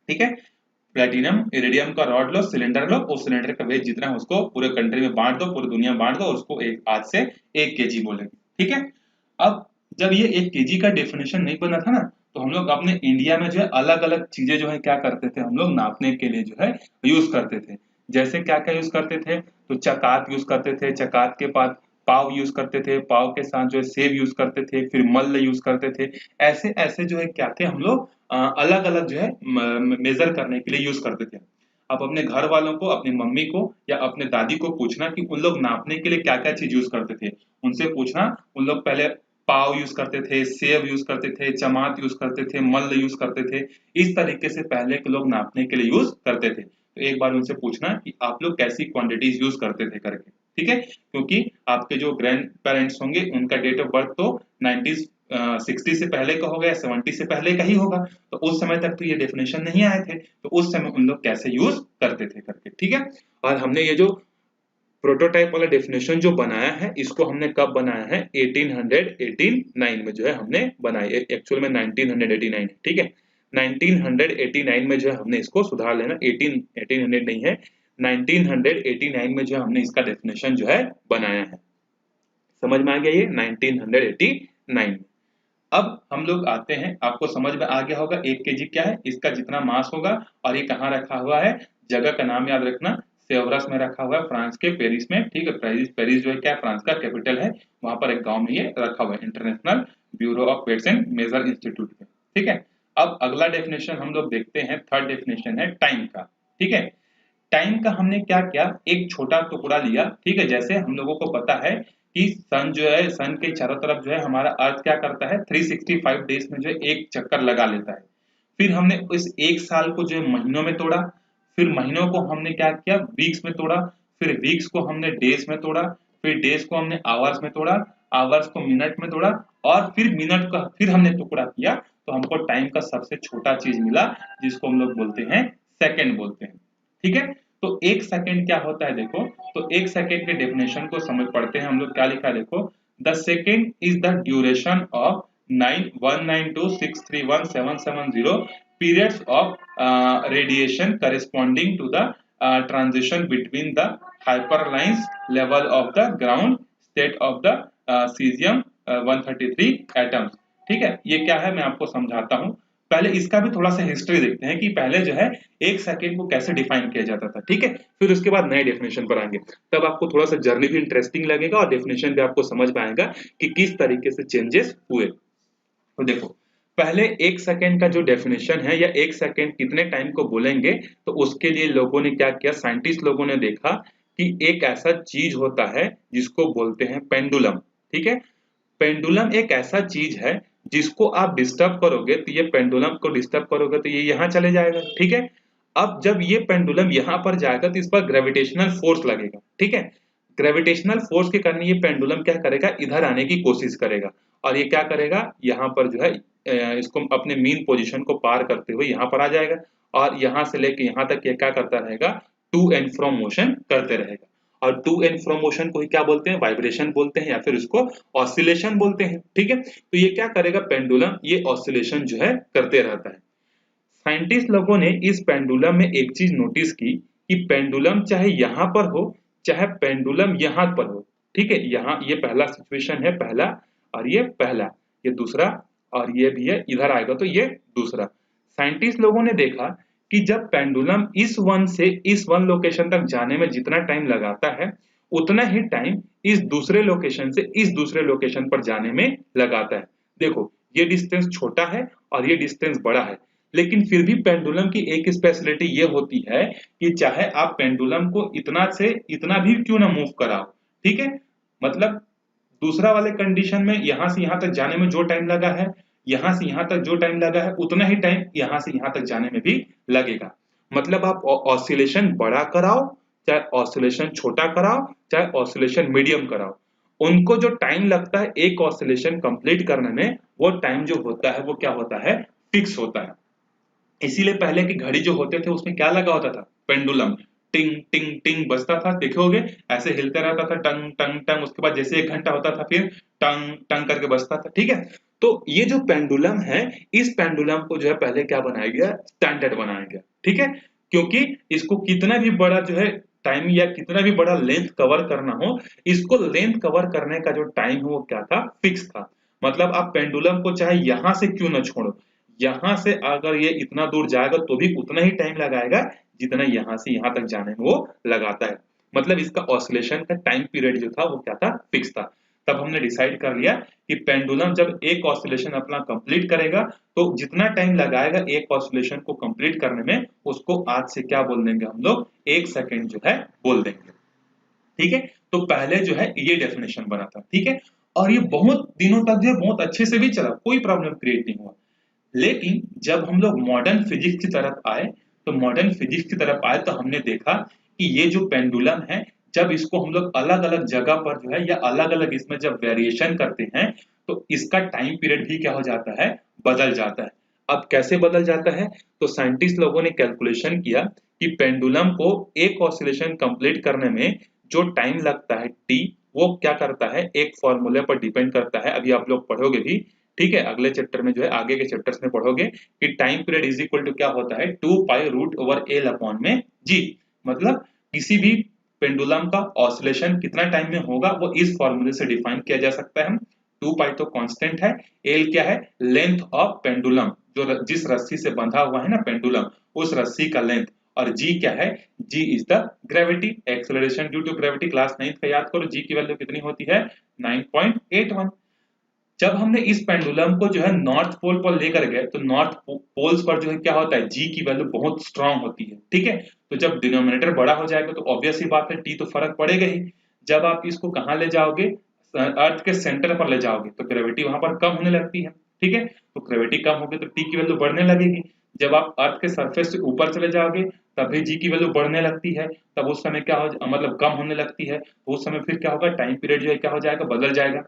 ठीक है। प्लैटिनम इरिडियम का रॉड लो, सिलेंडर लो, उस सिलेंडर का वेट जितना है उसको पूरे कंट्री में बांट दो, पूरी दुनिया में बांट दो और उसको आज से 1 केजी बोलेंगे, ठीक है। अब जब ये 1 केजी का डेफिनेशन नहीं बना था ना, तो हम लोग अपने इंडिया में जो है अलग अलग चीजें जो है क्या करते थे, हम लोग नापने के लिए जो है यूज करते थे। जैसे क्या क्या यूज करते थे, तो चकात यूज करते थे, चकात के बाद पाव यूज करते थे, पाव के साथ जो है सेब यूज करते थे, फिर मल्ल यूज करते थे। ऐसे ऐसे जो है क्या थे, हम लोग अलग अलग जो है मेजर करने के लिए यूज करते थे। आप अपने घर वालों को, अपनी मम्मी को या अपने दादी को पूछना कि उन लोग नापने के लिए क्या क्या चीज यूज करते थे, उनसे पूछना। उन लोग पहले पाव यूज करते थे, सेब यूज करते थे, चमात यूज करते थे, मल्ल यूज करते थे। इस तरीके से पहले के लोग नापने के लिए यूज करते थे। तो एक बार उनसे पूछना कि आप लोग कैसी क्वांटिटीज यूज करते थे करके, ठीक है, क्योंकि आपके जो ग्रैंड पेरेंट्स होंगे उनका डेट ऑफ बर्थ तो 90s 60 से पहले का होगा या 70 से पहले का ही होगा, तो उस समय तक तो ये डेफिनेशन नहीं आए थे, तो उस समय उन लोग कैसे यूज करते थे करके, ठीक है। और हमने ये जो प्रोटोटाइप वाला डेफिनेशन जो बनाया है इसको हमने कब बनाया है, 1889 में जो है हमने बनाई, एक्चुअल में 1989 है, ठीक है। 1989 में जो है हमने इसको सुधार लेना, 1800 नहीं है, 1989 में जो है हमने इसका डेफिनेशन जो है बनाया है। समझ में आ गया ये 1989 में। अब हम लोग आते हैं, आपको समझ में आ गया होगा 1 केजी क्या है, इसका जितना मास होगा, और ये कहाँ रखा हुआ है, जगह का नाम याद रखना, सेवरस में रखा हुआ है, फ्रांस के पेरिस में, ठीक है। पेरिस जो है क्या है, फ्रांस का कैपिटल है, वहां पर एक गांव में ये रखा हुआ है, international bureau of weights and measure institute में, ठीक है। अब अगला डेफिनेशन हम लोग देखते हैं, थर्ड डेफिनेशन है टाइम का, ठीक है। टाइम का हमने क्या किया, एक छोटा टुकड़ा लिया, ठीक है। जैसे हम लोगों को पता है कि सन जो है, सन के चारों तरफ जो है हमारा अर्थ क्या करता है, 365 डेज में जो है एक चक्कर लगा लेता है। फिर हमने इस एक साल को जो है महीनों में तोड़ा, फिर महीनों को हमने क्या किया, वीक्स में तोड़ा, फिर वीक्स को हमने डेज में तोड़ा, फिर डेज को हमने आवर्स में तोड़ा, आवर्स को मिनट में तोड़ा, और फिर मिनट का फिर हमने टुकड़ा किया, तो हमको टाइम का सबसे छोटा चीज मिला, जिसको हम लोग बोलते हैं सेकेंड बोलते हैं, ठीक है। तो एक सेकेंड क्या होता है देखो, तो एक सेकेंड के डेफिनेशन को समझ पढ़ते हैं हम लोग, क्या लिखा है देखो, the second is the duration of 9192631770 periods of radiation corresponding to the transition between the hyperlines level of the ground state of the cesium 133 atoms, ठीक है। ये क्या है मैं आपको समझाता हूँ, पहले इसका भी थोड़ा सा हिस्ट्री देखते हैं कि पहले जो है एक सेकेंड को कैसे डिफाइन किया जाता था, ठीक है। फिर उसके बाद नए डेफिनेशन पर आएंगे, तब आपको थोड़ा सा जर्नी भी इंटरेस्टिंग लगेगा और डेफिनेशन भी आपको समझ में आएगा कि किस तरीके से चेंजेस हुए। तो देखो, पहले एक सेकेंड का जो डेफिनेशन है, या एक सेकेंड कितने टाइम को बोलेंगे, तो उसके लिए लोगों ने क्या किया, साइंटिस्ट लोगों ने देखा कि एक ऐसा चीज होता है जिसको बोलते हैं पेंडुलम, ठीक है। पेंडुलम एक ऐसा चीज है जिसको आप डिस्टर्ब करोगे, तो ये पेंडुलम को डिस्टर्ब करोगे तो ये यहाँ चले जाएगा, ठीक है। अब जब ये पेंडुलम यहाँ पर जाएगा तो इस पर ग्रेविटेशनल फोर्स लगेगा, ठीक है। ग्रेविटेशनल फोर्स के कारण ये पेंडुलम क्या करेगा, इधर आने की कोशिश करेगा, और ये क्या करेगा, यहाँ पर जो है इसको अपने मीन पोजीशन को पार करते हुए यहाँ पर आ जाएगा, और यहाँ से लेके यहाँ तक ये क्या करता रहेगा, टू एंड फ्रॉम मोशन करते रहेगा। और टू एंड फ्रॉम मोशन को ही क्या बोलते हैं, वाइब्रेशन बोलते हैं, या फिर उसको ऑसिलेशन बोलते हैं, ठीक है। तो ये क्या करेगा पेंडुलम, ये ऑसिलेशन जो है करते रहता है। साइंटिस्ट लोगों ने इस पेंडुलम में एक चीज नोटिस की कि पेंडुलम चाहे यहाँ पर हो चाहे पेंडुलम यहाँ पर हो, ठीक है। यहाँ ये पहला सिचुएशन है, पहला, और ये पहला, ये दूसरा, और ये भी है, इधर आएगा तो ये दूसरा। साइंटिस्ट लोगों ने देखा कि जब पेंडुलम इस वन से इस वन लोकेशन तक जाने में जितना टाइम लगाता है, उतना ही टाइम इस दूसरे लोकेशन से इस दूसरे लोकेशन पर जाने में लगाता है। देखो, ये डिस्टेंस छोटा है और ये डिस्टेंस बड़ा है, लेकिन फिर भी पेंडुलम की एक स्पेशलिटी ये होती है कि चाहे आप पेंडुलम को इतना से इतना भी क्यों ना मूव कराओ, ठीक है। मतलब दूसरा वाले कंडीशन में यहां से यहां तक जाने में जो टाइम लगा है, यहां से यहां तक जो टाइम लगा है, उतना ही टाइम यहां से यहां तक जाने में भी लगेगा। मतलब आप ऑसिलेशन बड़ा कराओ चाहे ऑसिलेशन छोटा कराओ चाहे ऑसिलेशन मीडियम कराओ, उनको जो टाइम लगता है एक ऑसिलेशन कंप्लीट करने में, वो टाइम जो होता है वो क्या होता है, फिक्स होता है। इसीलिए पहले की घड़ी जो होते थे उसमें क्या लगा होता था, पेंडुलम, टिंग टिंग टिंग बजता था, देखे होगे ऐसे हिलते रहता था, टंग टंग टंग, उसके बाद जैसे 1 घंटा होता था फिर टंग टंग करके बजता था, ठीक है। तो ये जो पेंडुलम है, इस पेंडुलम को जो है पहले क्या बनाया गया, स्टैंडर्ड बनाया गया, ठीक है। क्योंकि इसको कितना भी बड़ा जो है टाइम या कितना भी बड़ा लेंथ कवर करना हो, इसको लेंथ कवर करने का जो टाइम है वो क्या था, फिक्स था। मतलब आप पेंडुलम को चाहे यहां से क्यों ना छोड़ो, यहां से अगर ये इतना दूर जाएगा तो भी उतना ही टाइम लगाएगा जितना यहां से यहां तक जाने में वो लगाता है। मतलब इसका ऑसिलेशन का टाइम पीरियड जो था वो क्या था, फिक्स था। तब हमने डिसाइड कर लिया कि पेंडुलम जब एक ऑसिलेशन अपना कंप्लीट करेगा तो जितना टाइम लगाएगा एक ऑसिलेशन को कंप्लीट करने में, उसको आज से क्या बोल देंगे हम लोग, 1 सेकेंड जो है बोल देंगे, ठीक है। तो पहले जो है ये डेफिनेशन बना था, ठीक है। और ये बहुत दिनों तक जो है बहुत अच्छे से भी चला, कोई प्रॉब्लम क्रिएट नहीं हुआ। लेकिन जब हम लोग मॉडर्न फिजिक्स की तरफ आए तो मॉडर्न फिजिक्स की तरफ आए तो हमने देखा कि ये जो पेंडुलम है, जब इसको हम लोग अलग अलग जगह पर जो है या अलग अलग इसमें जब वेरिएशन करते हैं तो इसका टाइम पीरियड भी क्या हो जाता है, बदल जाता है। अब कैसे बदल जाता है, तो साइंटिस्ट लोगों ने कैलकुलेशन किया कि पेंडुलम को एक ऑसिलेशन कंप्लीट करने में जो टाइम लगता है टी, वो क्या करता है, एक फॉर्मूले पर डिपेंड करता है। अभी आप लोग पढ़ोगे भी, ठीक है, अगले चैप्टर में जो है, आगे के चैप्टर्स में पढ़ोगे कि time period is equal to क्या होता है, 2 pi root over L upon में जी। मतलब किसी भी पेंडुलम का ऑसिलेशन कितना टाइम में होगा वो इस फॉर्मूले से डिफाइन किया जा सकता है। 2 पाई तो कांस्टेंट है, एल क्या है, लेंथ ऑफ पेंडुलम, जो जिस रस्सी से बंधा हुआ है ना पेंडुलम, उस रस्सी का लेंथ, और जी क्या है, जी is the gravity, acceleration due to gravity. Class 9 का याद करो, जी की वैल्यू कितनी होती है, 9.81। जब हमने इस पेंडुलम को जो है नॉर्थ पोल पर लेकर गए तो नॉर्थ पोल्स पर जो है क्या होता है, जी की वैल्यू बहुत स्ट्रांग होती है, ठीक है। तो जब डिनोमिनेटर बड़ा हो जाएगा तो ऑब्वियस ही बात है टी तो फर्क पड़ेगा ही। जब आप इसको कहां ले जाओगे, अर्थ के सेंटर पर ले जाओगे तो ग्रेविटी वहां पर कम होने लगती है, ठीक है। तो ग्रेविटी कम होगी तो टी की वैल्यू बढ़ने लगेगी। जब आप अर्थ के सरफेस से ऊपर चले जाओगे तभी जी की वैल्यू बढ़ने लगती है, तब उस समय क्या हो, मतलब कम होने लगती है, तो उस समय फिर क्या होगा, टाइम पीरियड जो है क्या हो जाएगा, बदल जाएगा।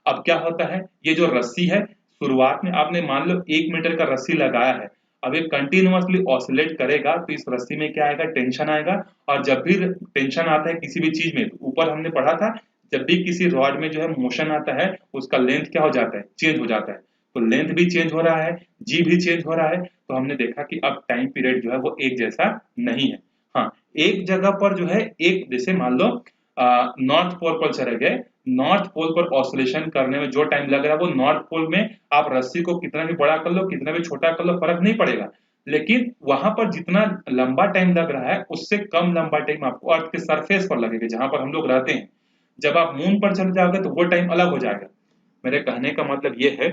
अब क्या होता है, ये जो रस्सी है, शुरुआत में आपने मान लो 1 मीटर का रस्सी लगाया है, अब ये कंटिन्यूअसली ऑसिलेट करेगा तो इस रस्सी में क्या आएगा, टेंशन आएगा। और जब भी टेंशन आता है किसी भी चीज में, ऊपर हमने पढ़ा था जब भी किसी रॉड में जो है मोशन आता है उसका लेंथ क्या हो जाता है, चेंज हो जाता है। तो लेंथ भी चेंज हो रहा है, जी भी चेंज हो रहा है, तो हमने देखा कि अब टाइम पीरियड जो है वो एक जैसा नहीं है। हाँ, एक जगह पर जो है, एक जैसे मान लो नॉर्थ पोल पर चले गए, नॉर्थ पोल पर ऑसिलेशन करने में जो टाइम लग रहा है वो नॉर्थ पोल में आप रस्सी को कितना भी बड़ा कर लो कितना भी छोटा कर लो फर्क नहीं पड़ेगा, लेकिन वहां पर जितना लंबा टाइम लग रहा है उससे कम लंबा टाइम आपको अर्थ के सरफेस पर लगेगा जहां पर हम लोग रहते हैं। जब आप मून पर चले जाओगे तो वो टाइम अलग हो जाएगा। मेरे कहने का मतलब ये है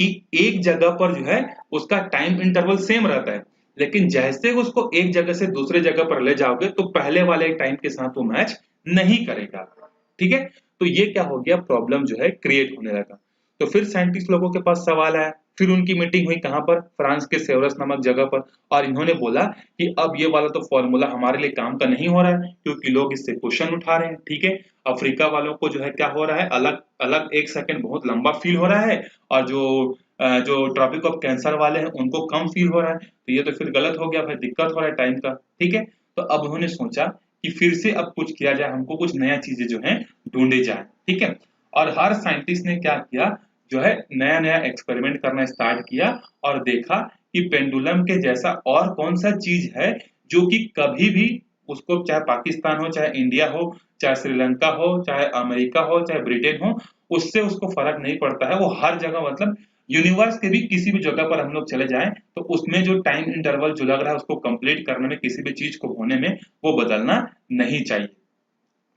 कि एक जगह पर जो है उसका टाइम इंटरवल सेम रहता है, लेकिन जैसे उसको एक जगह से दूसरे जगह पर ले जाओगे तो पहले वाले टाइम के साथ वो मैच नहीं करेगा, ठीक है। तो ये क्या हो गया, प्रॉब्लम जो है क्रिएट होने लगा। तो फिर साइंटिस्ट लोगों के पास सवाल आया, फिर उनकी मीटिंग हुई कहां पर, फ्रांस के सेवरस नामक जगह पर, और इन्होंने बोला कि अब ये वाला तो फॉर्मूला हमारे लिए काम का नहीं हो रहा है क्योंकि लोग इससे क्वेश्चन उठा रहे हैं, ठीक है। अफ्रीका वालों को जो है क्या हो रहा है, अलग अलग 1 सेकंड बहुत लंबा फील हो रहा है, और जो ट्रॉपिक ऑफ कैंसर वाले हैं उनको कम फील हो रहा है, तो ये तो फिर गलत हो गया भाई, दिक्कत हो रहा है टाइम का, ठीक है। तो अब उन्होंने सोचा कि फिर से अब कुछ किया जाए, हमको कुछ नया चीजें जो है ढूंढे जाए, ठीक है। और हर साइंटिस्ट ने क्या किया, जो है नया नया एक्सपेरिमेंट करना स्टार्ट किया और देखा कि पेंडुलम के जैसा और कौन सा चीज है जो कि कभी भी, उसको चाहे पाकिस्तान हो चाहे इंडिया हो चाहे श्रीलंका हो चाहे अमेरिका हो चाहे ब्रिटेन हो, उससे उसको फर्क नहीं पड़ता है, वो हर जगह, मतलब यूनिवर्स के भी किसी भी जगह पर हम लोग चले जाएं तो उसमें जो टाइम इंटरवल जो लग रहा है उसको कंप्लीट करने में, किसी भी चीज को होने में वो बदलना नहीं चाहिए,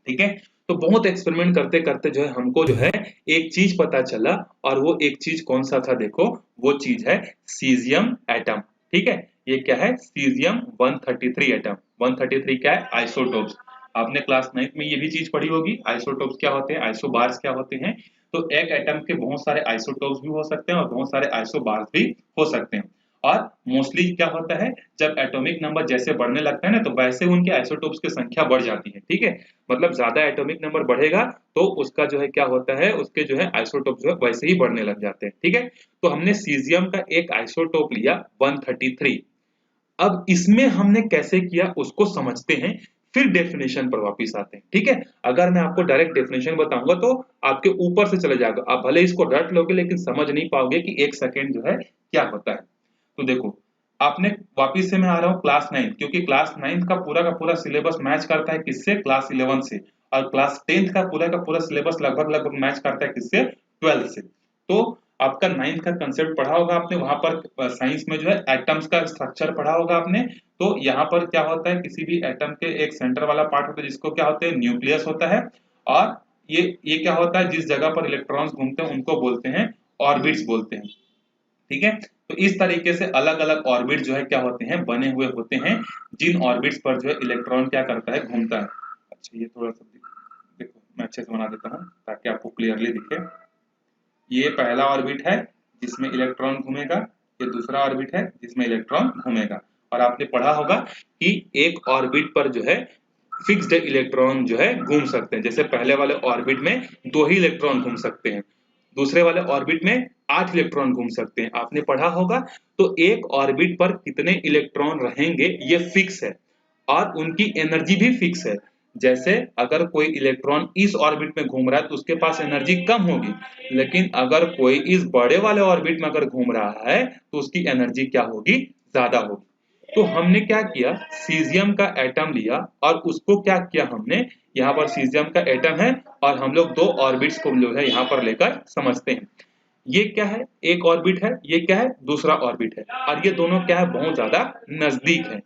ठीक है। तो बहुत एक्सपेरिमेंट करते करते जो है हमको जो है एक चीज पता चला, और वो एक चीज कौन सा था, देखो वो चीज है सीजियम एटम, ठीक है। ये क्या है, सीजियम 133 एटम। 133 क्या है, आइसोटोप्स। आपने क्लास 9 में ये भी चीज पढ़ी होगी, आइसोटोप्स क्या होते हैं, आइसोबार्स क्या होते हैं। तो एक एटम के बहुत सारे आइसोटोप्स भी हो सकते हैं और बहुत सारे आइसोबार्स भी हो सकते हैं। और मोस्टली क्या होता है, जब एटॉमिक नंबर जैसे बढ़ने लगता है ना तो वैसे उनके आइसोटोप्स की संख्या बढ़ जाती है, ठीक है। मतलब ज्यादा एटॉमिक नंबर बढ़ेगा तो उसका जो है क्या होता है, उसके जो है आइसोटोप जो है वैसे ही बढ़ने लग जाते हैं, ठीक है। तो हमने सीजियम का एक आइसोटोप लिया 133। अब इसमें हमने कैसे किया उसको समझते हैं, फिर डेफिनेशन पर वापस आते हैं, ठीक है। अगर मैं आपको डायरेक्ट डेफिनेशन बताऊंगा तो आपके ऊपर से चले जाएगा, आप भले इसको रट लोगे लेकिन समझ नहीं पाओगे कि 1 सेकेंड जो है क्या होता है। तो देखो, आपने, वापिस से मैं आ रहा हूँ क्लास 9, क्योंकि क्लास 9 का पूरा सिलेबस मैच करता है किससे, क्लास 11 से, और क्लास 10 का पूरा सिलेबस लगभग लगभग मैच करता है किससे, 12 से। तो आपका 9th का कंसेप्ट पढ़ा होगा आपने, वहां पर साइंस में जो है एटम्स का स्ट्रक्चर पढ़ा होगा आपने। तो यहाँ पर क्या होता है, किसी भी एटम के एक सेंटर वाला पार्ट होता है जिसको क्या होता है, न्यूक्लियस होता है। और ये क्या होता है, जिस जगह पर इलेक्ट्रॉन्स घूमते हैं उनको बोलते हैं ऑर्बिट्स बोलते हैं, ठीक है। तो इस तरीके से अलग अलग ऑर्बिट जो है क्या होते हैं, बने हुए होते हैं, जिन ऑर्बिट्स पर जो है इलेक्ट्रॉन क्या करता है, घूमता है। अच्छा, ये थोड़ा सा देखो मैं अच्छे से बना देता हूँ ताकि आपको क्लियरली दिखे। ये पहला ऑर्बिट है जिसमें इलेक्ट्रॉन घूमेगा, ये दूसरा ऑर्बिट है जिसमें इलेक्ट्रॉन घूमेगा, और आपने पढ़ा होगा कि एक ऑर्बिट पर जो है फिक्स्ड इलेक्ट्रॉन जो है घूम सकते हैं। जैसे पहले वाले ऑर्बिट में 2 ही इलेक्ट्रॉन घूम सकते हैं, दूसरे वाले ऑर्बिट में 8 इलेक्ट्रॉन घूम सकते हैं, आपने पढ़ा होगा। तो एक ऑर्बिट पर कितने इलेक्ट्रॉन रहेंगे ये फिक्स है और उनकी एनर्जी भी फिक्स है। जैसे अगर कोई इलेक्ट्रॉन इस ऑर्बिट में घूम रहा है तो उसके पास एनर्जी कम होगी, लेकिन अगर कोई इस बड़े वाले ऑर्बिट में अगर घूम रहा है तो उसकी एनर्जी क्या होगी, ज्यादा होगी। तो हमने क्या किया, सीजियम का एटम लिया और उसको क्या किया हमने, यहाँ पर सीजियम का एटम है और हम लोग 2 ऑर्बिट्स को जो है यहाँ पर लेकर समझते हैं। ये क्या है, एक ऑर्बिट है, ये क्या है, दूसरा ऑर्बिट है, और ये दोनों क्या है, बहुत ज्यादा नजदीक है।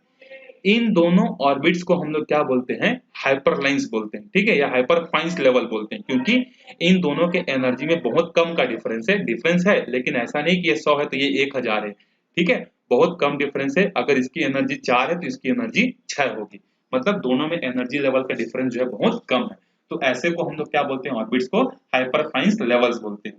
इन दोनों ऑर्बिट्स को हम लोग क्या बोलते हैं, हाइपरलाइंस बोलते हैं, ठीक है, या हाइपरफाइंस लेवल बोलते हैं, क्योंकि इन दोनों के एनर्जी में बहुत कम का डिफरेंस है, लेकिन ऐसा नहीं कि ये 100 है तो ये 1000 है, ठीक है, बहुत कम डिफरेंस है। अगर इसकी एनर्जी 4 है तो इसकी एनर्जी 6 होगी, मतलब दोनों में एनर्जी लेवल का डिफरेंस जो है बहुत कम है। तो ऐसे को हम लोग क्या बोलते हैं, ऑर्बिट्स को हाइपरफाइंस लेवल्स बोलते हैं।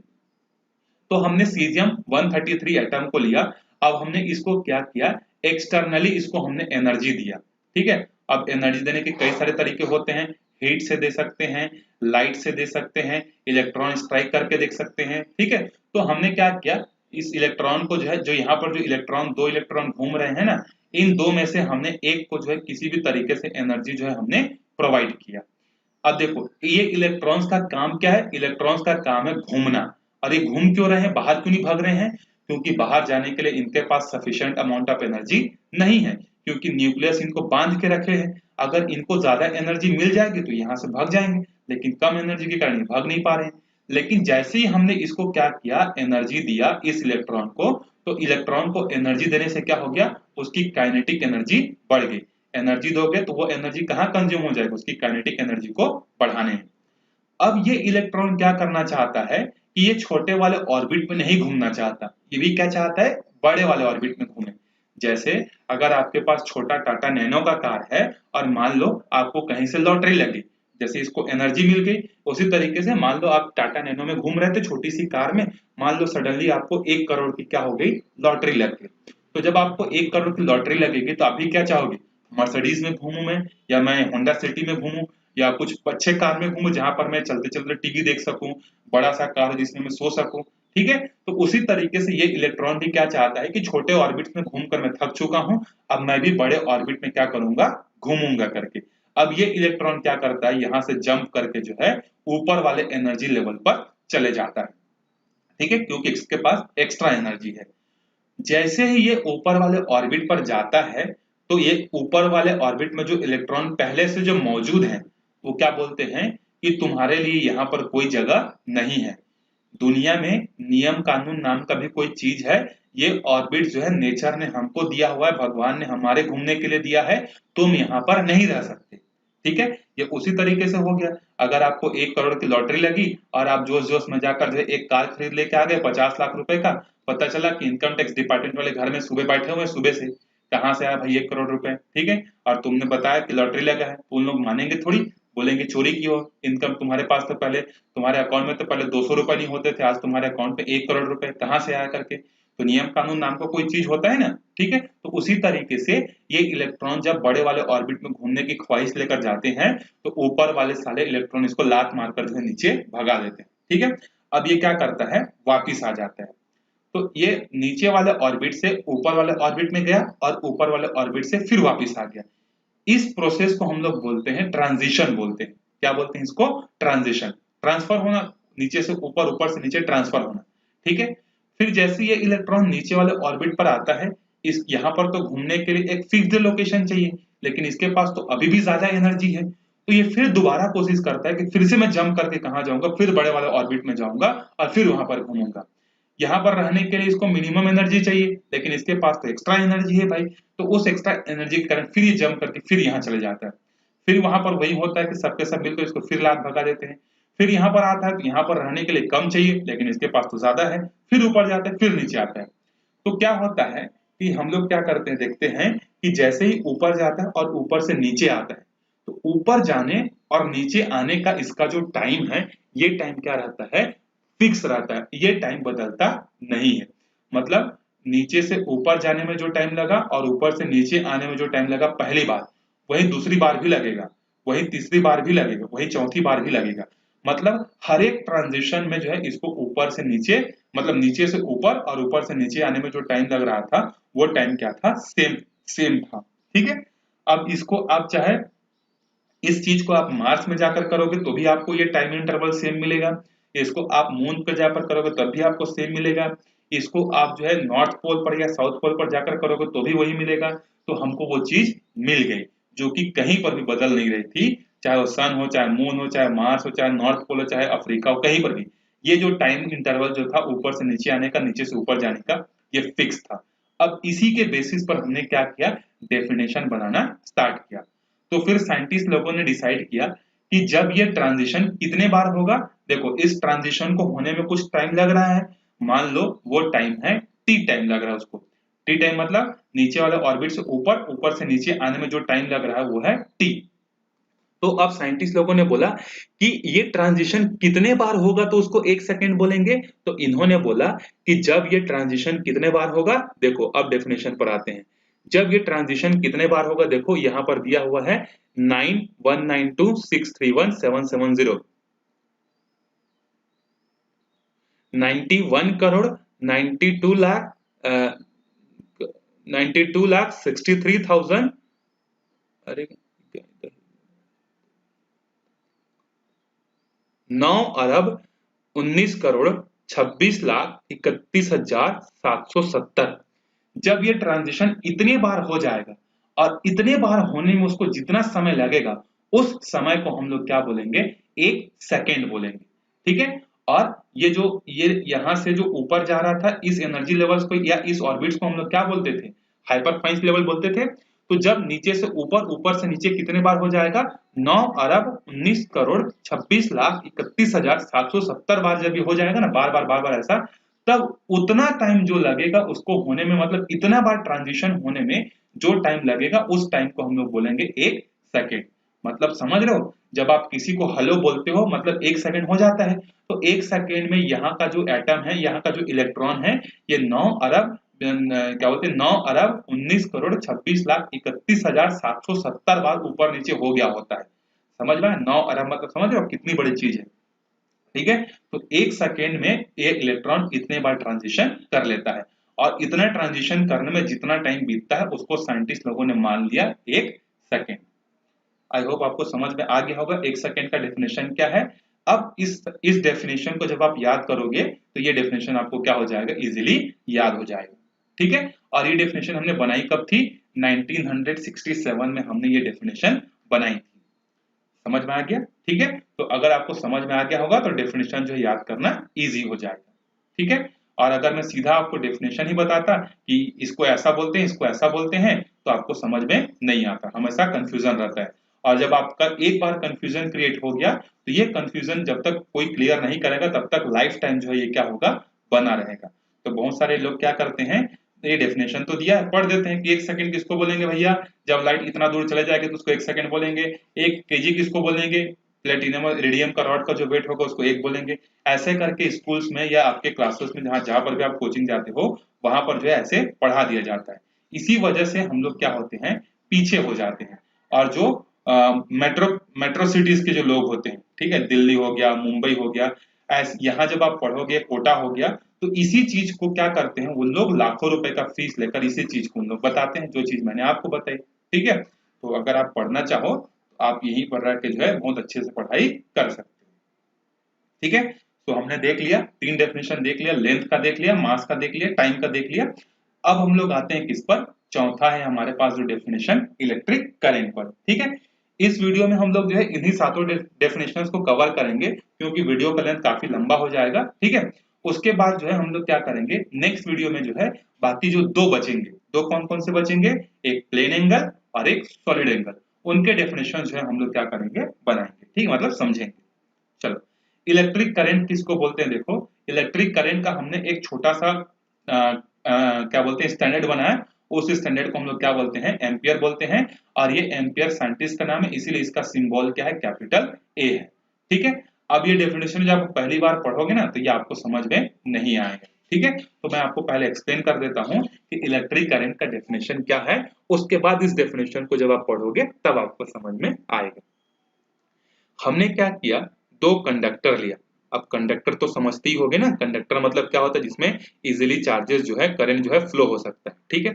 तो हमने सीजियम 133 एटम को लिया, अब हमने इसको क्या किया, एक्सटर्नली इसको हमने एनर्जी दिया, ठीक है। अब एनर्जी देने के कई सारे तरीके होते हैं, हीट से दे सकते हैं, लाइट से दे सकते हैं, इलेक्ट्रॉन स्ट्राइक करके देख सकते हैं, ठीक है। तो हमने क्या किया, इस इलेक्ट्रॉन को जो है, जो यहाँ पर जो इलेक्ट्रॉन 2 इलेक्ट्रॉन घूम रहे हैं ना, इन 2 में से हमने एक को जो है किसी भी तरीके से एनर्जी जो है हमने प्रोवाइड किया। अब देखो ये इलेक्ट्रॉन्स का काम क्या है, इलेक्ट्रॉन्स का काम है घूमना। और ये घूम क्यों रहे हैं, बाहर क्यों नहीं भाग रहे हैं, क्योंकि बाहर जाने के लिए इनके पास सफिशिएंट अमाउंट ऑफ एनर्जी नहीं है, क्योंकि न्यूक्लियस इनको बांध के रखे हैं। अगर इनको ज्यादा एनर्जी मिल जाएगी तो यहाँ से भाग जाएंगे, लेकिन कम एनर्जी के कारण ये भाग नहीं पा रहे हैं। लेकिन जैसे ही हमने इसको क्या किया, एनर्जी दिया इस इलेक्ट्रॉन को, तो इलेक्ट्रॉन को एनर्जी देने से क्या हो गया, उसकी काइनेटिक एनर्जी बढ़ गई। एनर्जी दोगे तो वो एनर्जी कहाँ कंज्यूम हो जाएगी, उसकी काइनेटिक एनर्जी को बढ़ाने में। अब ये इलेक्ट्रॉन क्या करना चाहता है कि ये छोटे वाले ऑर्बिट में नहीं घूमना चाहता, ये भी क्या चाहता है, बड़े वाले ऑर्बिट में घूमे। जैसे अगर आपके पास छोटा टाटा नैनो का कार है और मान लो आपको कहीं से लॉटरी लगी, जैसे इसको एनर्जी मिल गई, उसी तरीके से मान लो आप टाटा नैनो में घूम रहे थे छोटी सी कार में, मान लो सडनली आपको 1 करोड़ की क्या हो गई, लॉटरी लग गई। तो जब आपको 1 करोड़ की लॉटरी लगेगी तो आप भी क्या चाहोगे, मर्सिडीज में घूमूं मैं, या मैं होंडा सिटी में घूमूं, या कुछ अच्छे कार में घूमूं जहां पर मैं चलते चलते टीवी देख सकूं, बड़ा सा कार जिसमें मैं सो सकूं, ठीक है। तो उसी तरीके से ये इलेक्ट्रॉन भी क्या चाहता है कि छोटे ऑर्बिट में घूमकर मैं थक चुका हूं, अब मैं भी बड़े ऑर्बिट में क्या करूंगा, घूमूंगा करके। अब ये इलेक्ट्रॉन क्या करता है, यहां से जंप करके जो है ऊपर वाले एनर्जी लेवल पर चले जाता है, ठीक है, क्योंकि इसके पास एक्स्ट्रा एनर्जी है। जैसे ही ये ऊपर वाले ऑर्बिट पर जाता है, तो ये ऊपर वाले ऑर्बिट में जो इलेक्ट्रॉन पहले से जो मौजूद हैं, वो क्या बोलते हैं कि तुम्हारे लिए यहाँ पर कोई जगह नहीं है। दुनिया में नियम कानून नाम का भी कोई चीज है, ये ऑर्बिट जो है नेचर ने हमको दिया हुआ है, भगवान ने हमारे घूमने के लिए दिया है, तुम यहाँ पर नहीं रह सकते, ठीक है। ये उसी तरीके से हो गया, अगर आपको 1 करोड़ की लॉटरी लगी और आप जोश जोश में जाकर जो है एक कार खरीद लेके आ गए 50 लाख रुपए का, पता चला कि इनकम टैक्स डिपार्टमेंट वाले घर में सुबह बैठे हुए, सुबह से कहाँ से आया भाई 1 करोड़ रुपए, ठीक है। और तुमने बताया कि लॉटरी लगा है, तो उन लोग मानेंगे थोड़ी, बोलेंगे चोरी की हो इनकम, तुम्हारे पास तो पहले, तुम्हारे अकाउंट में तो पहले 200 रुपए नहीं होते थे, आज तुम्हारे अकाउंट में 1 करोड़ रुपए कहाँ से आया करके। तो नियम कानून नाम का कोई चीज होता है ना, ठीक है। तो उसी तरीके से ये इलेक्ट्रॉन जब बड़े वाले ऑर्बिट में घूमने की ख्वाहिश लेकर जाते हैं, तो ऊपर वाले साले इलेक्ट्रॉन इसको लात मारकर जो है नीचे भगा देते हैं, ठीक है। अब ये क्या करता है, वापिस आ जाता है। तो ये नीचे वाले ऑर्बिट से ऊपर वाले ऑर्बिट में गया और ऊपर वाले ऑर्बिट से फिर वापिस आ गया। इस प्रोसेस को हम लोग बोलते हैं ट्रांजिशन बोलते हैं। क्या बोलते हैं इसको, ट्रांजिशन, ट्रांसफर होना, नीचे से ऊपर, ऊपर से नीचे ट्रांसफर होना, ठीक है। फिर जैसे ये इलेक्ट्रॉन नीचे वाले ऑर्बिट पर आता है, इस यहाँ पर तो घूमने के लिए एक फिक्स्ड लोकेशन चाहिए, लेकिन इसके पास तो अभी भी ज्यादा एनर्जी है, तो ये फिर दोबारा कोशिश करता है कि फिर से मैं जंप करके कहाँ जाऊंगा, फिर बड़े वाले ऑर्बिट में जाऊंगा और फिर वहां पर घूमूंगा। यहाँ पर रहने के लिए इसको मिनिमम एनर्जी चाहिए, लेकिन इसके पास तो एक्स्ट्रा एनर्जी है भाई, तो उस एक्स्ट्रा एनर्जी के कारण फिर ये जंप करके फिर यहाँ चले जाता है। फिर वहां पर वही होता है कि सबके सब मिलकर इसको फिर लात भगा देते हैं। फिर यहाँ पर आता है तो यहाँ पर रहने के लिए कम चाहिए, लेकिन इसके पास तो ज्यादा है, फिर ऊपर जाता है, फिर नीचे आता है। तो क्या होता है कि हम लोग क्या करते हैं, देखते हैं कि जैसे ही ऊपर जाता है और ऊपर से नीचे आता है, तो ऊपर जाने और नीचे आने का इसका जो टाइम है, ये टाइम क्या रहता है, फिक्स रहता है, ये टाइम बदलता नहीं है। मतलब नीचे से ऊपर जाने में जो टाइम लगा और ऊपर से नीचे आने में जो टाइम लगा पहली बार, वही दूसरी बार भी लगेगा, वही तीसरी बार भी लगेगा, वही चौथी बार भी लगेगा। मतलब हर एक ट्रांजिशन में जो है इसको ऊपर से नीचे, मतलब नीचे से ऊपर और ऊपर से नीचे आने में जो टाइम लग रहा था वो टाइम क्या था, सेम सेम था। ठीक है, अब इसको आप चाहे इस चीज को आप मार्स में जाकर करोगे तो भी आपको ये टाइम इंटरवल सेम मिलेगा, इसको आप मून पे जाकर करोगे तब भी आपको सेम मिलेगा, इसको आप जो है नॉर्थ पोल पर या साउथ पोल पर जाकर करोगे तो भी वही मिलेगा। तो हमको वो चीज मिल गई जो कि कहीं पर भी बदल नहीं रही थी, चाहे वो सन हो, चाहे मून हो, चाहे मार्स हो, चाहे नॉर्थ पोल हो, चाहे अफ्रीका हो, कहीं पर भी ये जो टाइम इंटरवल जो था ऊपर से नीचे आने का, नीचे से ऊपर जाने का, ये फिक्स था। अब इसी के बेसिस पर हमने क्या किया, डेफिनेशन बनाना स्टार्ट किया। तो फिर साइंटिस्ट लोगों ने डिसाइड किया कि जब ये ट्रांजिशन कितने बार होगा, देखो इस ट्रांजिशन को होने में कुछ टाइम लग रहा है, मान लो वो टाइम है टी टाइम लग रहा है उसको। टी टाइम मतलब नीचे वाले ऑर्बिट से ऊपर, ऊपर से नीचे आने में जो टाइम लग रहा है वो है टी। तो अब साइंटिस्ट लोगों ने बोला कि ये ट्रांजिशन कितने बार होगा तो उसको 1 सेकेंड बोलेंगे। तो इन्होंने बोला कि जब ये ट्रांजिशन कितने बार होगा, देखो अब डेफिनेशन पर आते हैं। जब ये ट्रांजिशन कितने बार होगा, देखो यहां पर दिया हुआ है 9192631770, 91 करोड़ 92 लाख 92,63,000, अरे 9,19,26,31,770। जब ये ट्रांजिशन इतने बार हो जाएगा और इतने बार होने में उसको जितना समय लगेगा उस समय को हम लोग क्या बोलेंगे, 1 सेकेंड बोलेंगे। ठीक है, और ये यहां से जो ऊपर जा रहा था इस एनर्जी लेवल्स को या इस ऑर्बिट्स को हम लोग क्या बोलते थे, हाइपरफाइंस लेवल बोलते थे। तो जब नीचे से ऊपर, ऊपर से नीचे कितने बार हो जाएगा, 9,19,26,31,770 बार जब ये हो जाएगा ना, बार बार बार बार ऐसा, तब उतना टाइम जो लगेगा उसको होने में, मतलब इतना बार ट्रांजिशन होने में जो टाइम लगेगा उस टाइम को हम लोग बोलेंगे 1 सेकेंड। मतलब समझ रहे हो, जब आप किसी को हेलो बोलते हो मतलब 1 सेकेंड हो जाता है, तो 1 सेकेंड में यहाँ का जो एटम है, यहाँ का जो इलेक्ट्रॉन है, ये 9 अरब क्या बोलते हैं, 9,19,26,31,770 बार ऊपर नीचे हो गया होता है। समझ में, 9 अरब मतलब समझ रहे हो कितनी बड़ी चीज है। ठीक है, तो 1 सेकेंड में एक इलेक्ट्रॉन इतने बार ट्रांजिशन कर लेता है, और इतना ट्रांजिशन करने में जितना टाइम बीतता है उसको साइंटिस्ट लोगों ने मान लिया 1 सेकेंड। आई होप आपको समझ में आ गया होगा 1 सेकेंड का डेफिनेशन क्या है। अब इस डेफिनेशन को जब आप याद करोगे तो ये डेफिनेशन आपको क्या हो जाएगा, इजीली याद हो जाएगा। ठीक है, और ये डेफिनेशन हमने बनाई कब थी, 1967 में हमने ये डेफिनेशन बनाई थी। समझ में आ गया, ठीक है। तो अगर आपको समझ में आ गया होगा तो डेफिनेशन जो है याद करना इजी हो जाएगा। ठीक है, और अगर मैं सीधा आपको डेफिनेशन ही बताता कि इसको ऐसा बोलते हैं, इसको ऐसा बोलते हैं, तो आपको समझ में नहीं आता, हमेशा कंफ्यूजन रहता है। और जब आपका एक बार कंफ्यूजन क्रिएट हो गया तो ये कंफ्यूजन जब तक कोई क्लियर नहीं करेगा तब तक लाइफ टाइम जो है ये क्या होगा, बना रहेगा। तो बहुत सारे लोग क्या करते हैं, ये डेफिनेशन तो दिया है, पढ़ देते हैं कि 1 सेकेंड किसको बोलेंगे भैया, जब लाइट इतना दूर चले जाएगी तो उसको 1 सेकेंड बोलेंगे। 1 kg किसको बोलेंगे, प्लेटिनम और इरिडियम का रॉड का जो वेट होगा उसको 1 बोलेंगे। ऐसे करके स्कूल्स में या आपके क्लासेस में जहां पर भी आप कोचिंग जाते हो वहां पर जो है ऐसे पढ़ा दिया जाता है। इसी वजह से हम लोग क्या होते हैं, पीछे हो जाते हैं। और जो मेट्रो मेट्रो सिटीज के जो लोग होते हैं, ठीक है, दिल्ली हो गया, मुंबई हो गया, यहाँ जब आप पढ़ोगे, कोटा हो गया, तो इसी चीज को क्या करते हैं वो लोग, लाखों रुपए का फीस लेकर इसी चीज को उन लोग बताते हैं, जो चीज मैंने आपको बताई। ठीक है, तो अगर आप पढ़ना चाहो तो आप यहीं पर रह के जो है बहुत अच्छे से पढ़ाई कर सकते हो। ठीक है, तो हमने देख लिया, 3 डेफिनेशन देख लिया, लेंथ का देख लिया, मास का देख लिया, टाइम का देख लिया। अब हम लोग आते हैं किस पर, चौथा है हमारे पास जो डेफिनेशन, इलेक्ट्रिक करंट पर। ठीक है, इस वीडियो में हम लोग जो है इन्हीं सातों डेफिनेशंस को कवर करेंगे क्योंकि वीडियो का लेंथ काफी लंबा हो जाएगा। ठीक है, उसके बाद जो है हम लोग क्या करेंगे, नेक्स्ट वीडियो में जो है बाकी जो 2 बचेंगे, 2 कौन कौन से बचेंगे, एक प्लेन एंगल और एक सॉलिड एंगल, उनके डेफिनेशन जो है हम लोग क्या करेंगे, बनाएंगे। ठीक, मतलब समझेंगे। चलो, इलेक्ट्रिक करंट किसको बोलते हैं, देखो इलेक्ट्रिक करंट का हमने एक छोटा सा क्या बोलते हैं स्टैंडर्ड बनाया, उस स्टैंडर्ड को हम लोग क्या बोलते हैं, एम्पियर बोलते हैं। और ये एम्पियर साइंटिस्ट का नाम है, इसीलिए इसका सिंबल क्या है, कैपिटल ए है। ठीक है, अब ये डेफिनेशन जब आप पहली बार पढ़ोगे ना तो ये आपको समझ में नहीं आएगा। ठीक है, तो मैं आपको पहले एक्सप्लेन कर देता हूं कि इलेक्ट्रिक करंट का डेफिनेशन क्या है, उसके बाद इस डेफिनेशन को जब आप पढ़ोगे तब आपको समझ में आएगा। हमने क्या किया, दो कंडक्टर लिया। अब कंडक्टर तो समझते ही होगे ना, कंडक्टर मतलब क्या होता है, जिसमें इजीली चार्जेस जो है, करंट जो है फ्लो हो सकता है। ठीक है,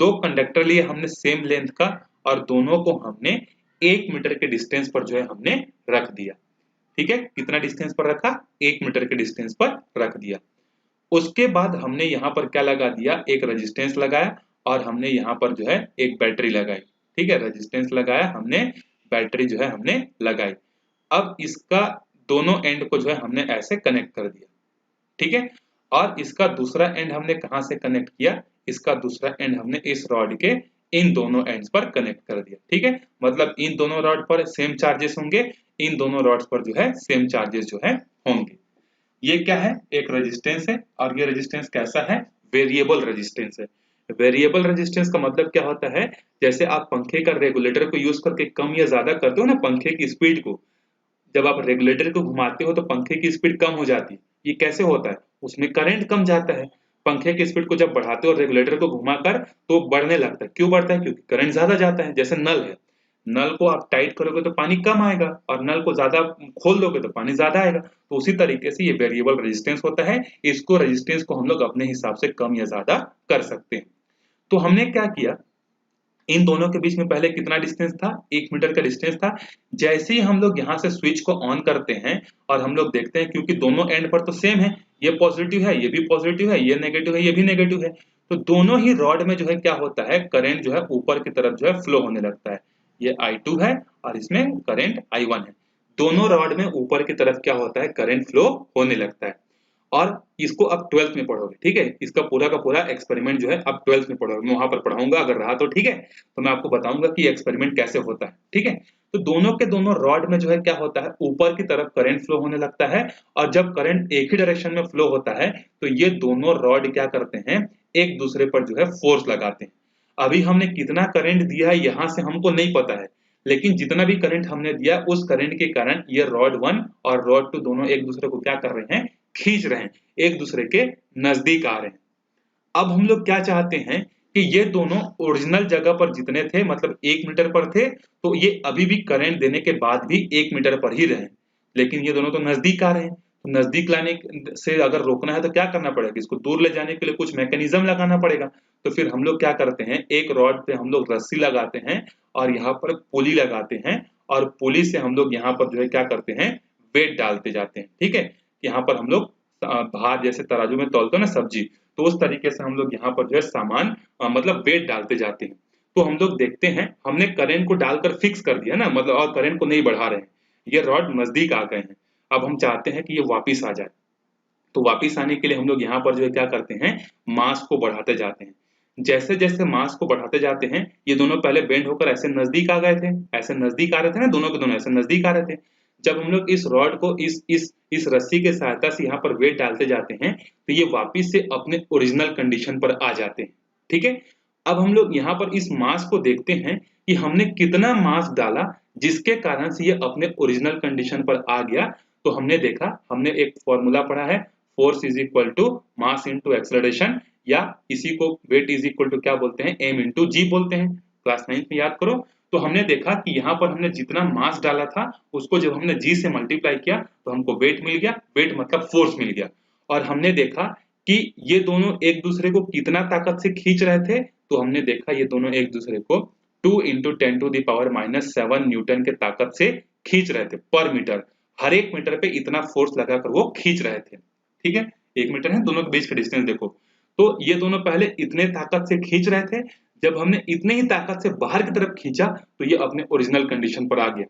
दो कंडक्टर लिए हमने सेम लेंथ का, और दोनों को हमने 1 मीटर के डिस्टेंस पर जो है हमने रख दिया। ठीक है, कितना डिस्टेंस पर रखा, 1 मीटर के डिस्टेंस पर रख दिया। उसके बाद हमने यहाँ पर क्या लगा दिया, एक रेजिस्टेंस लगाया, और हमने यहाँ पर जो है एक बैटरी लगाई। ठीक है, रेजिस्टेंस लगाया हमने, बैटरी जो है हमने लगाई। अब इसका दोनों एंड को जो है हमने ऐसे कनेक्ट कर दिया। ठीक है, और इसका दूसरा एंड हमने कहां से कनेक्ट किया, इसका दूसरा एंड हमने इस रॉड के इन दोनों एंड्स पर कनेक्ट कर दिया। ठीक है, मतलब इन दोनों रॉड पर सेम चार्जेस होंगे, इन दोनों रॉड्स पर जो है सेम चार्जेस जो है होंगे। ये क्या है, एक रेजिस्टेंस है, और ये रेजिस्टेंस कैसा है, वेरिएबल रेजिस्टेंस है। वेरिएबल रेजिस्टेंस का मतलब क्या होता है, जैसे आप पंखे का रेगुलेटर को यूज करके कम या ज्यादा करते हो ना पंखे की स्पीड को, जब आप रेगुलेटर को घुमाते हो तो पंखे की स्पीड कम हो जाती है। ये कैसे होता है, उसमें करंट कम जाता है। पंखे की स्पीड को जब बढ़ाते हो रेगुलेटर को घुमाकर तो बढ़ने लगता है। क्यों बढ़ता है, क्योंकि करंट ज्यादा जाता है। जैसे नल है, नल को आप टाइट करोगे तो पानी कम आएगा, और नल को ज्यादा खोल दोगे तो पानी ज्यादा आएगा। तो उसी तरीके से ये वेरिएबल रेजिस्टेंस होता है। इसको रेजिस्टेंस को हम लोग अपने हिसाब से कम या ज्यादा कर सकते हैं। तो हमने क्या किया, इन दोनों के बीच में पहले कितना डिस्टेंस था, 1 मीटर का डिस्टेंस था। जैसे ही हम लोग यहाँ से स्विच को ऑन करते हैं और हम लोग देखते हैं, क्योंकि दोनों एंड पर तो सेम है, ये पॉजिटिव है, ये भी पॉजिटिव है, ये नेगेटिव है, ये भी नेगेटिव है, तो दोनों ही रॉड में जो है क्या होता है, करंट जो है ऊपर की तरफ जो है फ्लो होने लगता है। ये I2 है और इसमें करंट I1 है। दोनों रॉड में ऊपर की तरफ क्या होता है, करंट फ्लो होने लगता है। और इसको अब 12th में पढ़ोगे। ठीक है, इसका पूरा का पूरा एक्सपेरिमेंट जो है अब 12th में पढ़ोगे, मैं वहां पर पढ़ाऊंगा अगर रहा तो। ठीक है, तो मैं आपको बताऊंगा कि एक्सपेरिमेंट कैसे होता है। ठीक है, तो दोनों के दोनों रॉड में जो है क्या होता है, ऊपर की तरफ करंट फ्लो होने लगता है, और जब करंट एक ही डायरेक्शन में फ्लो होता है तो ये दोनों रॉड क्या करते हैं, एक दूसरे पर जो है फोर्स लगाते हैं। अभी हमने कितना करंट दिया है यहां से हमको नहीं पता है, लेकिन जितना भी करंट हमने दिया उस करंट के कारण ये रॉड 1 और रॉड 2 दोनों एक दूसरे को क्या कर रहे हैं, खींच रहे हैं, एक दूसरे के नजदीक आ रहे हैं। अब हम लोग क्या चाहते हैं कि ये दोनों ओरिजिनल जगह पर जितने थे, मतलब 1 मीटर पर थे, तो ये अभी भी करंट देने के बाद भी 1 मीटर पर ही रहे। लेकिन ये दोनों तो नजदीक आ रहे हैं, तो नजदीक लाने से अगर रोकना है तो क्या करना पड़ेगा, इसको दूर ले जाने के लिए कुछ मैकेनिज्म लगाना पड़ेगा। तो फिर हम लोग क्या करते हैं, एक रॉड पे हम लोग रस्सी लगाते हैं और यहाँ पर पुली लगाते हैं, और पुली से हम लोग यहाँ पर जो है क्या करते हैं, वेट डालते जाते हैं। ठीक है, यहाँ पर हम लोग भार जैसे तराजू में तौलते हो ना सब्जी, तो उस तरीके से हम लोग यहाँ पर जो है सामान मतलब वेट डालते जाते हैं। तो हम लोग देखते हैं, हमने करंट को डालकर फिक्स कर दिया ना, मतलब और करंट को नहीं बढ़ा रहे हैं, ये रॉड नजदीक आ गए हैं। अब हम चाहते हैं कि ये वापिस आ जाए, तो वापिस आने के लिए हम लोग यहाँ पर जो है क्या करते हैं, मास को बढ़ाते जाते हैं। जैसे जैसे मास को बढ़ाते जाते हैं, ये दोनों पहले बेंड होकर ऐसे नजदीक आ गए थे, ऐसे नजदीक आ रहे थे ना, दोनों के दोनों ऐसे नजदीक आ रहे थे। जब हम लोग इस रॉड को इस रस्सी के सहायता से यहाँ पर वेट डालते जाते हैं, तो ये वापिस से अपने ओरिजिनल कंडीशन पर आ जाते हैं। ठीक है, अब हम लोग यहाँ पर इस मास को देखते हैं कि हमने कितना मास डाला जिसके कारण से ये अपने ओरिजिनल कंडीशन पर आ गया। तो हमने देखा, हमने एक फॉर्मूला पढ़ा है, force is equal to mass into acceleration, या इसी को वेट इज इक्वल टू क्या बोलते हैं, एम इंटू जी बोलते हैं, क्लास 9th में याद करो। तो हमने देखा कि यहाँ पर हमने जितना मास डाला था उसको जब हमने जी से मल्टीप्लाई किया तो हमको वेट मिल गया, वेट मतलब फोर्स मिल गया। और हमने देखा कि ये दोनों एक दूसरे को कितना ताकत से खींच रहे थे, तो हमने देखा ये दोनों एक दूसरे को 2 इंटू 10⁻⁷ न्यूटन के ताकत से खींच रहे थे पर मीटर। हर एक मीटर पे इतना फोर्स लगाकर वो खींच रहे थे। ठीक है, 1 मीटर है, दोनों के बीच का डिस्टेंस देखो, तो ये दोनों पहले इतने ताकत से खींच रहे थे, जब हमने इतने ही ताकत से बाहर की तरफ खींचा तो ये अपने ओरिजिनल कंडीशन पर आ गया।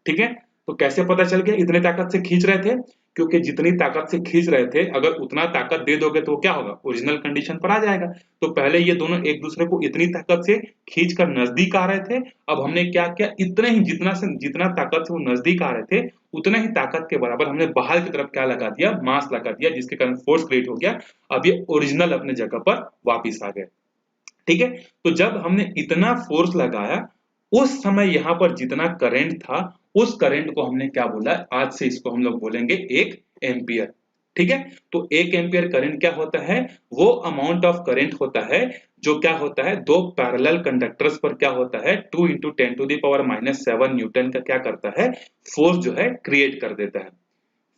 ठीक है, तो कैसे पता चल गया इतने ताकत से खींच रहे थे, क्योंकि जितनी ताकत से खींच रहे थे अगर उतना ताकत दे दोगे तो क्या होगा, ओरिजिनल कंडीशन पर आ जाएगा। तो पहले ये दोनों एक दूसरे को इतनी ताकत से खींचकर नजदीक आ रहे थे, अब हमने क्या किया, इतने ही जितना ताकत से वो नजदीक आ रहे थे उतना ही ताकत के बराबर हमने बाहर की तरफ क्या लगा दिया, मास लगा दिया, जिसके कारण फोर्स क्रिएट हो गया। अब ये ओरिजिनल अपने जगह पर वापिस आ गए। ठीक है, तो जब हमने इतना फोर्स लगाया उस समय यहाँ पर जितना करंट था उस करंट को हमने क्या बोला, आज से इसको हम लोग बोलेंगे 1 एम्पियर। ठीक है। तो 1 एम्पियर करंट क्या होता है, वो अमाउंट ऑफ करंट होता है जो क्या होता है, दो पैरेलल कंडक्टर्स पर क्या होता है 2 × 10⁻⁷ न्यूटन का क्या करता है, फोर्स जो है क्रिएट कर देता है।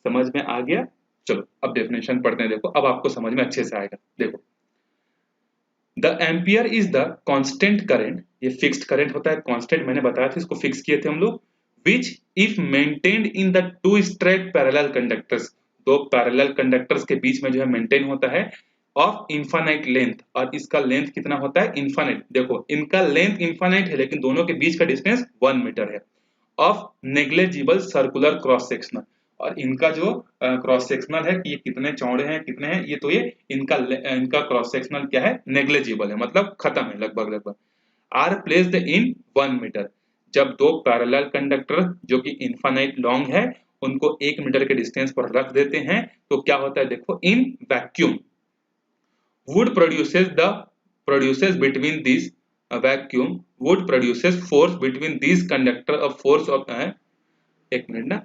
समझ में आ गया। चलो अब डेफिनेशन पढ़ते हैं, देखो अब आपको समझ में अच्छे से आएगा। देखो the ampere is the constant current, ये फिक्स्ड करंट होता है, कांस्टेंट मैंने बताया था, इसको फिक्स किए थे हम लोग, which if maintained in the two straight parallel conductors, दो पैरेलल कंडक्टर्स के बीच में जो है मेंटेन होता है, ऑफ इनफाइनाइट लेंथ, और इसका लेंथ कितना होता है इनफाइनाइट, देखो इनका लेंथ इनफाइनाइट है लेकिन दोनों के बीच का डिस्टेंस 1 मीटर है, of negligible circular cross sectional, और इनका जो क्रॉस सेक्शनल है कि ये कितने चौड़े हैं कितने हैं, ये तो ये इनका क्रॉस सेक्शनल क्या है, नेग्लिजिबल है, मतलब खत्म है लगभग, आर प्लेस्ड इन 1 मीटर, जब दो पैरेलल कंडक्टर जो कि इनफाइनाइट लॉन्ग है उनको 1 मीटर के डिस्टेंस पर रख देते हैं, तो क्या होता है देखो, in vacuum would produces between this vacuum would produces force between this conductor of force of, एक मिनट ना,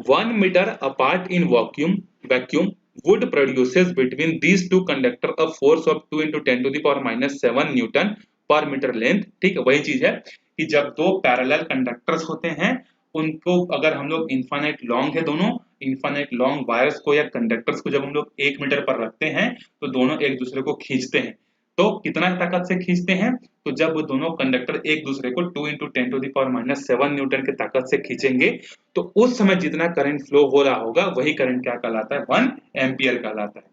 1 metre apart in vacuum would produces between these two conductor a force of 2 × 10⁻⁷ Newton पर मीटर लेंथ। ठीक है, वही चीज है कि जब दो पैरेलल कंडक्टर्स होते हैं उनको अगर हम लोग इनफाइनाइट लॉन्ग है, दोनों इनफाइनाइट लॉन्ग वायर्स को या कंडक्टर्स को जब हम लोग 1 मीटर पर रखते हैं तो दोनों एक दूसरे को खींचते हैं, तो कितना ताकत से खींचते हैं, तो जब वो दोनों कंडक्टर एक दूसरे को 2 × 10⁻⁷ न्यूटन के ताकत से खींचेंगे तो उस समय जितना करंट फ्लो हो रहा होगा वही करंट क्या कहलाता है, 1 एम्पियर कहलाता है।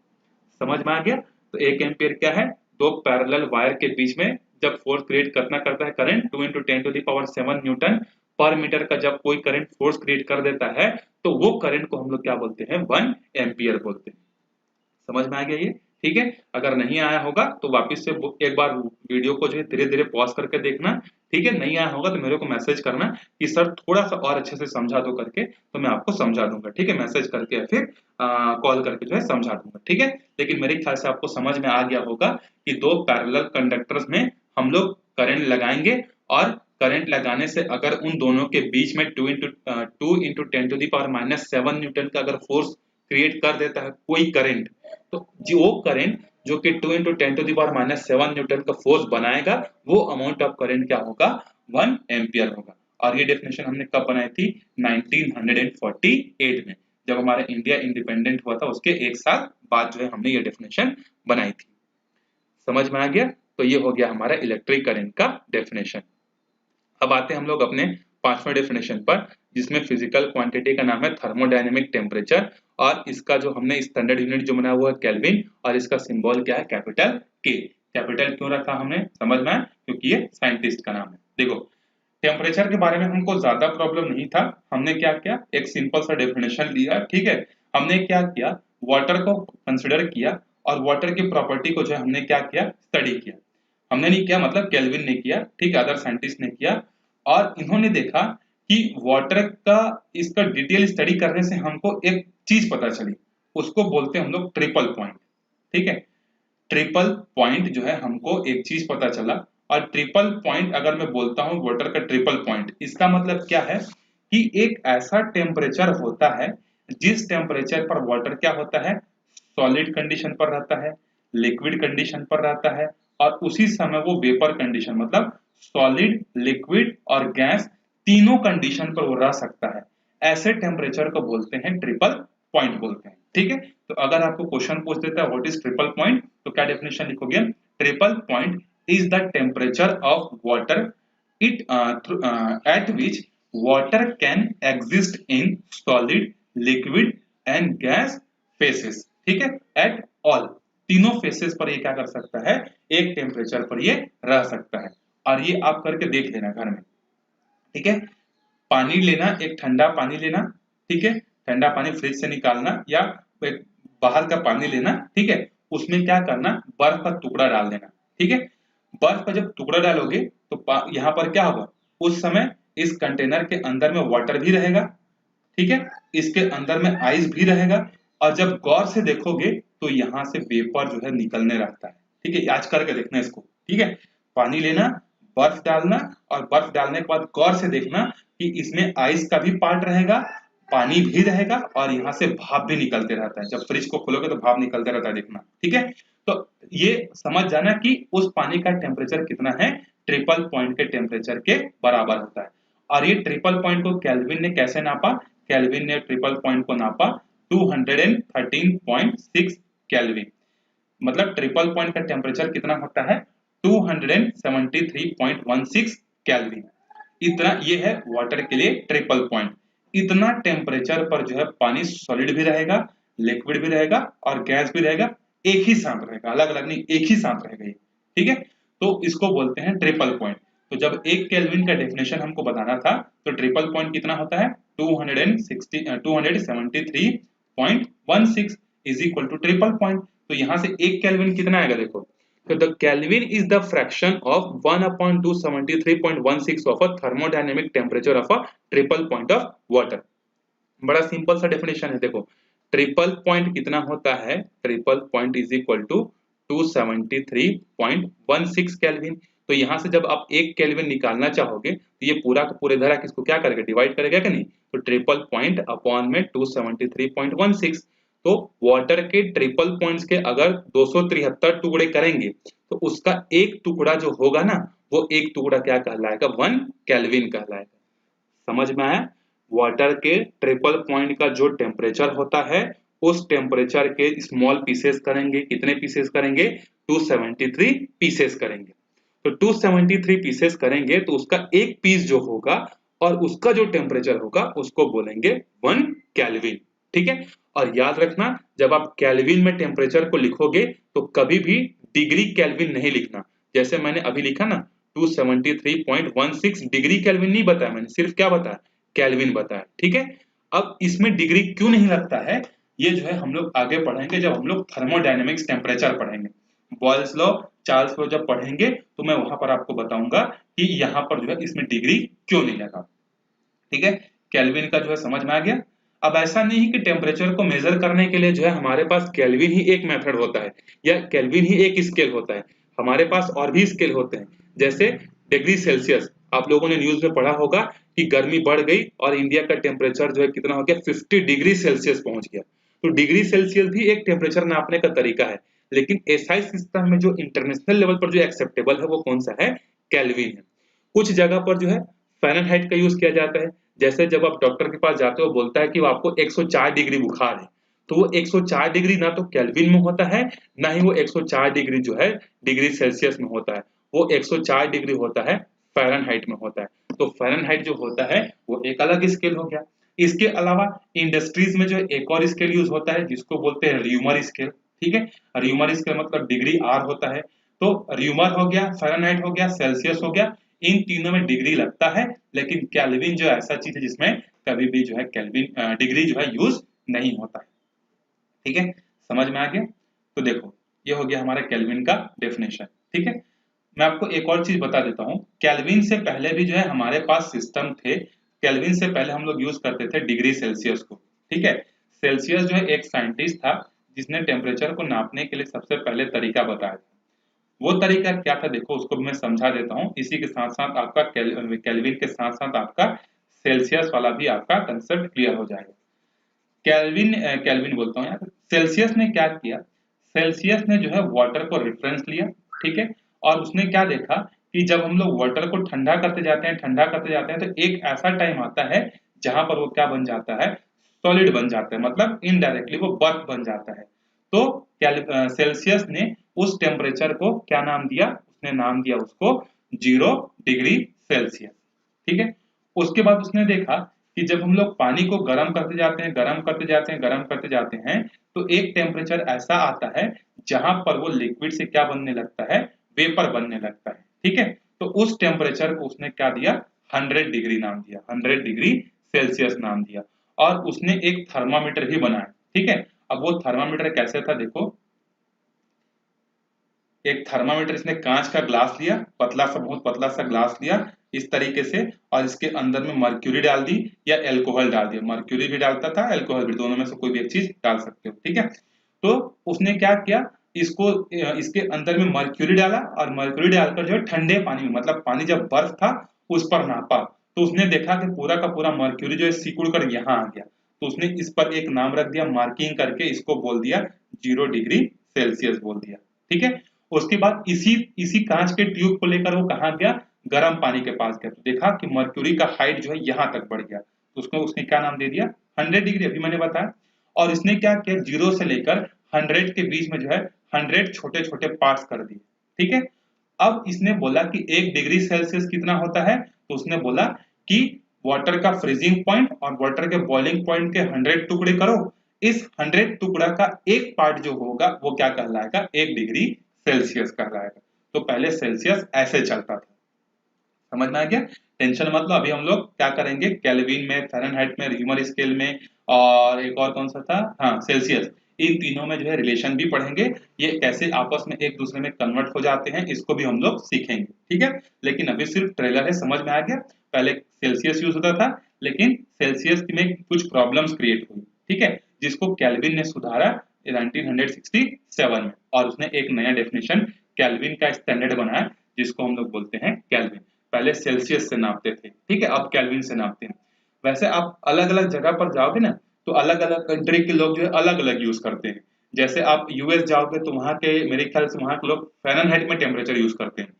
समझ में आ गया। तो 1 एम्पियर क्या है, दो पैरेलल वायर के बीच में जब फोर्स क्रिएट करता है करंट 2 × 10⁻⁷ न्यूटन पर मीटर का जब कोई करंट फोर्स क्रिएट कर देता है तो वो करंट को हम लोग क्या बोलते हैं, 1 एम्पियर बोलते हैं। समझ में आ गया ये, ठीक है। अगर नहीं आया होगा तो वापस से एक बार वीडियो को जो है धीरे धीरे पॉज करके देखना, ठीक है। नहीं आया होगा तो मेरे को मैसेज करना कि सर थोड़ा सा और अच्छे से समझा दो करके, तो मैं आपको समझा दूंगा, ठीक है। मैसेज करके या फिर कॉल करके जो है समझा दूंगा, ठीक है। लेकिन मेरे ख्याल से आपको समझ में आ गया होगा कि दो पैरेलल कंडक्टर्स में हम लोग करंट लगाएंगे और करंट लगाने से अगर उन दोनों के बीच में 2 × 10⁻⁷ न्यूटन का अगर फोर्स क्रिएट कर देता है कोई करंट, तो जो वो करंट जो कि 2 × 10⁻⁷ न्यूटन का फोर्स बनाएगा वो अमाउंट ऑफ करंट क्या होगा, 1 एम्पियर होगा। और ये डेफिनेशन हमने कब बनाई थी, 1948 में, जब हमारा इंडिया इंडिपेंडेंट हुआ था उसके एक साल बाद जो है हमने ये डेफिनेशन बनाई थी। समझ में आ गया। तो ये हो गया हमारा इलेक्ट्रिक करंट का डेफिनेशन। अब आते हैं हम लोग अपने 5वें डेफिनेशन पर, जिसमें फिजिकल क्वांटिटी का नाम है थर्मोडायनेमिक टेम्परेचर, और इसका जो हमने स्टैंडर्ड यूनिट जो बनाया हुआ है केल्विन, और इसका सिंबल क्या है, कैपिटल के। कैपिटल क्यों रखा हमने, समझ में आया, क्योंकि ये साइंटिस्ट का नाम है। देखो टेम्परेचर के बारे में हमको ज्यादा प्रॉब्लम नहीं था, हमने क्या किया, एक सिंपल सा डेफिनेशन लिया, ठीक है। हमने क्या किया, वाटर को कंसिडर किया और वाटर की प्रॉपर्टी को जो हमने क्या किया, स्टडी किया। हमने नहीं किया मतलब केल्विन ने किया, ठीक है, अदर साइंटिस्ट ने किया, और इन्होंने देखा कि वाटर का इसका डिटेल स्टडी करने से हमको एक चीज पता चली, उसको बोलते हैं हम लोग ट्रिपल पॉइंट, ठीक है। ट्रिपल पॉइंट जो है हमको एक चीज पता चला, और ट्रिपल पॉइंट अगर मैं बोलता हूं वाटर का ट्रिपल पॉइंट, इसका मतलब क्या है कि एक ऐसा टेम्परेचर होता है जिस टेम्परेचर पर वाटर क्या होता है, सॉलिड कंडीशन पर रहता है, लिक्विड कंडीशन पर रहता है, और उसी समय वो वेपर कंडीशन मतलब सॉलिड, लिक्विड और गैस तीनों कंडीशन पर वो रह सकता है। ऐसे टेम्परेचर को बोलते हैं ट्रिपल पॉइंट बोलते हैं, ठीक है। तो अगर आपको क्वेश्चन पूछ देता है व्हाट इज ट्रिपल पॉइंट, तो क्या डेफिनेशन लिखोगे, triple point is the temperature of water it at which water can exist in solid, liquid and gas phases, ठीक है। at all तीनों फेसेस पर ये क्या कर सकता है, एक टेम्परेचर पर ये रह सकता है। और ये आप करके देख लेना घर में, ठीक है। पानी लेना, एक ठंडा पानी लेना, ठीक है, ठंडा पानी फ्रिज से निकालना या एक बाहर का पानी लेना, ठीक है, उसमें क्या करना, बर्फ का टुकड़ा डाल देना, ठीक है। बर्फ का जब टुकड़ा डालोगे तो यहाँ पर क्या होगा, उस समय इस कंटेनर के अंदर में वाटर भी रहेगा, ठीक है, इसके अंदर में आइस भी रहेगा, और जब गौर से देखोगे तो यहाँ से वेपर जो है निकलने रहता है, ठीक है। आज करके देखना इसको, ठीक है। पानी लेना, बर्फ डालना, और बर्फ डालने के बाद गौर से देखना कि इसमें आइस का भी पार्ट रहेगा, पानी भी रहेगा और यहाँ से भाप भी निकलते रहता है। जब फ्रिज को खोलोगे तो भाप निकलते रहता है, देखना, ठीक है। तो ये समझ जाना कि उस पानी का टेम्परेचर कितना है, ट्रिपल पॉइंट के टेम्परेचर के बराबर होता है। और ये ट्रिपल पॉइंट को केल्विन ने कैसे नापा, केल्विन ने ट्रिपल पॉइंट को नापा 213.6 केल्विन। मतलब ट्रिपल पॉइंट का टेम्परेचर कितना होता है, 273.16 केल्विन। इतना ये है वाटर के लिए ट्रिपल पॉइंट। इतना टेम्परेचर पर जो है पानी सॉलिड भी रहेगा, लिक्विड भी रहेगा और गैस भी रहेगा, एक ही साथ रहेगा, अलग अलग नहीं, एक ही साथ रहेगा ये, ठीक है। तो इसको बोलते हैं ट्रिपल पॉइंट। तो जब एक केल्विन का डेफिनेशन हमको बताना था तो ट्रिपल पॉइंट कितना होता है, 273.16 is equal to triple point. तो यहाँ से एक केल्विन कितना आएगा देखो, तो the kelvin is the fraction of 1/273.16 of a thermodynamic temperature of a triple point of water. बड़ा सिंपल सा डेफिनेशन है, देखो ट्रिपल पॉइंट कितना होता है, triple point is equal to 273.16 kelvin. तो यहाँ से जब आप एक केल्विन निकालना चाहोगे तो ये पूरा का पूरे धारा किसको क्या करेगा, डिवाइड करेगा कि नहीं, तो ट्रिपल पॉइंट अपॉन में 273.16। तो वाटर के ट्रिपल पॉइंट्स के अगर 273 टुकड़े करेंगे तो उसका एक टुकड़ा जो होगा ना, वो एक टुकड़ा क्या कहलाएगा, 1 केल्विन कहलाएगा। समझ में आया? वाटर के ट्रिपल पॉइंट का जो टेम्परेचर होता है उस टेम्परेचर के स्मॉल पीसेस करेंगे, कितने पीसेस करेंगे, 273 पीसेस करेंगे। तो 273 पीसेस करेंगे तो उसका एक पीस जो होगा और उसका जो टेम्परेचर होगा उसको बोलेंगे 1 केल्विन, ठीक है। और याद रखना जब आप केल्विन में टेम्परेचर को लिखोगे तो कभी भी डिग्री केल्विन नहीं लिखना। जैसे मैंने अभी लिखा ना 273.16 डिग्री केल्विन नहीं बताया मैंने, सिर्फ क्या बताया, केल्विन बताया, ठीक है। अब इसमें डिग्री क्यों नहीं लगता है, ये जो है हम लोग आगे पढ़ेंगे जब हम लोग थर्मोडायनेमिक्स टेम्परेचर पढ़ेंगे। बॉयल्स लॉ, चार्ल्स लॉ जब पढ़ेंगे तो मैं वहां पर आपको बताऊंगा कि यहाँ पर जो है इसमें डिग्री क्यों नहीं लगा, ठीक है। केल्विन का जो है समझ में आ गया। अब ऐसा नहीं है कि टेम्परेचर को मेजर करने के लिए जो है हमारे पास केल्विन ही एक मेथड होता है या केल्विन ही एक स्केल होता है। हमारे पास और भी स्केल होते हैं, जैसे डिग्री सेल्सियस। आप लोगों ने न्यूज में पढ़ा होगा कि गर्मी बढ़ गई और इंडिया का टेम्परेचर जो है कितना हो गया, 50 डिग्री सेल्सियस पहुंच गया। तो डिग्री सेल्सियस भी एक टेम्परेचर नापने का तरीका है, लेकिन एसआई सिस्टम में जो इंटरनेशनल लेवल पर जो एक्सेप्टेबल है वो कौन सा है, केल्विन है। कुछ जगह पर जो है फ़ारेनहाइट का यूज किया जाता है। जैसे जब आप डॉक्टर के पास जाते हो बोलता है कि आपको 104 डिग्री बुखार है, तो वो 104 डिग्री ना तो केल्विन में होता है ना ही वो 104 डिग्री जो है डिग्री सेल्सियस में होता है, वो 104 डिग्री होता है फ़ारेनहाइट में होता है। तो फ़ारेनहाइट जो होता है वो एक अलग स्केल हो गया। इसके अलावा इंडस्ट्रीज में जो एक और स्केल यूज होता है जिसको बोलते हैं र्यूमर स्केल, ठीक है। र्यूमर स्केल मतलब डिग्री आर होता है। तो र्यूमर हो गया, फ़ारेनहाइट हो गया, सेल्सियस हो गया, इन तीनों में डिग्री लगता है, लेकिन केल्विन जो ऐसा चीज है जिसमें कभी भी जो है केल्विन डिग्री जो है यूज नहीं होता है, ठीक है। समझ में आ गया? तो देखो ये हो गया हमारा केल्विन का डेफिनेशन, ठीक है। मैं आपको एक और चीज बता देता हूँ, केल्विन से पहले भी जो है हमारे पास सिस्टम थे। केल्विन से पहले हम लोग यूज करते थे डिग्री सेल्सियस को, ठीक है। सेल्सियस जो है एक साइंटिस्ट था जिसने टेम्परेचर को नापने के लिए सबसे पहले तरीका बताया था। वो तरीका क्या था देखो, उसको मैं समझा देता हूँ। इसी के साथ साथ आपका केल्विन के साथ साथ आपका सेल्सियस वाला भी आपका कंसेप्ट क्लियर हो जाएगा। केल्विन बोलता हूँ यार, सेल्सियस ने क्या किया, सेल्सियस ने जो है वाटर को रेफरेंस लिया, ठीक है। और उसने क्या देखा कि जब हम लोग वाटर को ठंडा करते जाते हैं, ठंडा करते जाते हैं, तो एक ऐसा टाइम आता है जहां पर वो क्या बन जाता है, सॉलिड बन जाता है, मतलब इनडायरेक्टली वो बर्फ बन जाता है। तो सेल्सियस ने उस टेम्परेचर को क्या नाम दिया, उसने नाम दिया उसको 0 डिग्री सेल्सियस, ठीक है। उसके बाद उसने देखा कि जब हम लोग पानी को गर्म करते जाते हैं, गर्म करते जाते हैं, गर्म करते जाते हैं, तो एक टेम्परेचर ऐसा आता है जहां पर वो लिक्विड से क्या बनने लगता है, वेपर बनने लगता है, ठीक है। तो उस टेम्परेचर को उसने क्या दिया, 100 डिग्री नाम दिया, 100 डिग्री सेल्सियस नाम दिया। और उसने एक थर्मामीटर भी बनाया, ठीक है। अब वो थर्मामीटर कैसे था देखो, एक थर्मामीटर इसने कांच का ग्लास लिया, पतला सा, बहुत पतला सा ग्लास लिया इस तरीके से, और इसके अंदर में मर्क्यूरी डाल दी या एल्कोहल डाल दिया। मर्क्यूरी भी डालता था, एल्कोहल भी, दोनों में से कोई भी एक चीज डाल सकते हो, ठीक है। तो उसने क्या किया, इसको इसके अंदर में मर्क्यूरी डाला और मर्क्यूरी डालकर जो है ठंडे पानी में, मतलब पानी जब बर्फ था उस पर नापा, तो उसने देखा कि पूरा का पूरा मर्क्यूरी जो है सिकुड़ कर यहाँ आ गया। तो उसने इस पर एक नाम रख दिया, मार्किंग करके इसको बोल दिया 0 डिग्री सेल्सियस बोल दिया। ठीक है, उसके बाद इसी इसी कांच के ट्यूब को लेकर वो कहाँ गया, गर्म पानी के पास गया, तो देखा कि मर्क्यूरी का हाइट जो है यहाँ तक बढ़ गया, तो उसको उसने क्या नाम दे दिया 100 डिग्री, अभी मैंने बताया। और इसने क्या किया, 0 से लेकर 100 के बीच में जो है 100 छोटे छोटे पार्ट्स कर दिए। ठीक है, अब इसने बोला कि 1 डिग्री सेल्सियस कितना होता है, तो उसने बोला कि वाटर का फ्रीजिंग पॉइंट और वाटर के बॉइलिंग पॉइंट के 100 टुकड़े करो, इस 100 टुकड़ा का एक पार्ट जो होगा वो क्या कहलाएगा, 1 डिग्री सेल्सियस कहलाएगा। तो पहले सेल्सियस ऐसे चलता था, समझ में आ गया, टेंशन मतलब अभी हम लोग क्या करेंगे, केल्विन में, फ़ारेनहाइट में, रीमर स्केल में, और एक और कौन सा था, हाँ सेल्सियस, इन तीनों में जो है रिलेशन भी पढ़ेंगे, ये कैसे आपस में एक दूसरे में कन्वर्ट हो जाते हैं इसको भी हम लोग सीखेंगे। ठीक है, लेकिन अभी सिर्फ ट्रेलर है, समझ में आ गया, पहले सेल्सियस यूज होता था लेकिन सेल्सियस में कुछ प्रॉब्लम्स क्रिएट हुई। ठीक है, जिसको केल्विन ने सुधारा 1967 में, और उसने एक नया डेफिनेशन केल्विन का स्टैंडर्ड बनाया जिसको हम लोग बोलते हैं केल्विन। पहले सेल्सियस से नापते थे, ठीक है, अब केल्विन से नापते हैं। वैसे आप अलग अलग जगह पर जाओगे ना तो अलग अलग कंट्री के लोग जो है अलग अलग यूज करते हैं। जैसे आप यूएस जाओगे तो वहाँ के, मेरे ख्याल से वहाँ के लोग फ़ारेनहाइट में टेम्परेचर यूज करते हैं।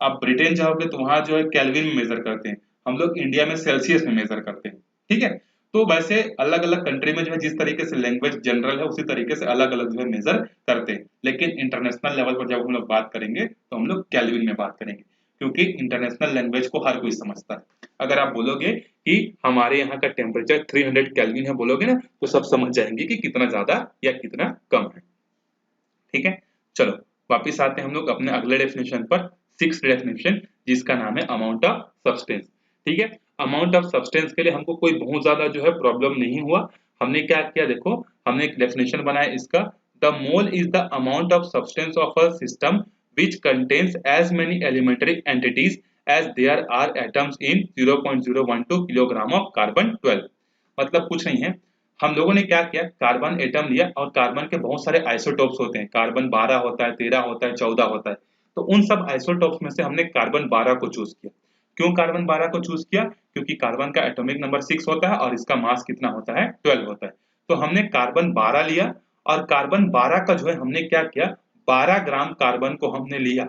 आप ब्रिटेन जाओगे तो वहाँ जो है केल्विन में मेजर करते हैं, हम लोग इंडिया में सेल्सियस में मेजर करते हैं। ठीक है, तो वैसे अलग अलग कंट्री में जो है जिस तरीके से लैंग्वेज जनरल है उसी तरीके से अलग अलग जो है मेजर करते हैं, लेकिन इंटरनेशनल लेवल पर जब हम लोग बात करेंगे तो हम लोग केल्विन में बात करेंगे, क्योंकि इंटरनेशनल लैंग्वेज को हर कोई समझता है। अगर आप बोलोगे कि हमारे यहाँ का टेम्परेचर 300 केल्विन है बोलोगे ना तो सब समझ जाएंगे कि कितना ज्यादा या कितना कम है। ठीक है, चलो वापिस आते हैं हम लोग अपने अगले डेफिनेशन पर, 6th डेफिनेशन, जिसका नाम है अमाउंट ऑफ सब्सटेंस। ठीक है, अमाउंट ऑफ सब्सटेंस के लिए हमको कोई बहुत ज्यादा जो है प्रॉब्लम नहीं हुआ। हमने क्या किया, देखो हमने एक डेफिनेशन बनाया इसका, the mole is the amount of substance of a system which contains as many elementary entities as there are atoms in 0.012 kilogram of carbon 12। मतलब कुछ नहीं है, हम लोगों ने क्या किया, कार्बन एटम लिया और कार्बन के बहुत सारे आइसोटोप्स होते हैं, कार्बन 12 होता है, 13 होता है, 14 होता है, तो उन सब आइसोटोप्स में से हमने कार्बन 12 को चूज किया। क्यों कार्बन 12 को चूज किया, क्योंकि कार्बन का एटॉमिक नंबर 6 होता है और इसका मास कितना होता है, 12 होता है। तो हमने कार्बन 12 लिया और कार्बन 12 का जो है हमने क्या किया, 12 ग्राम कार्बन को हमने लिया।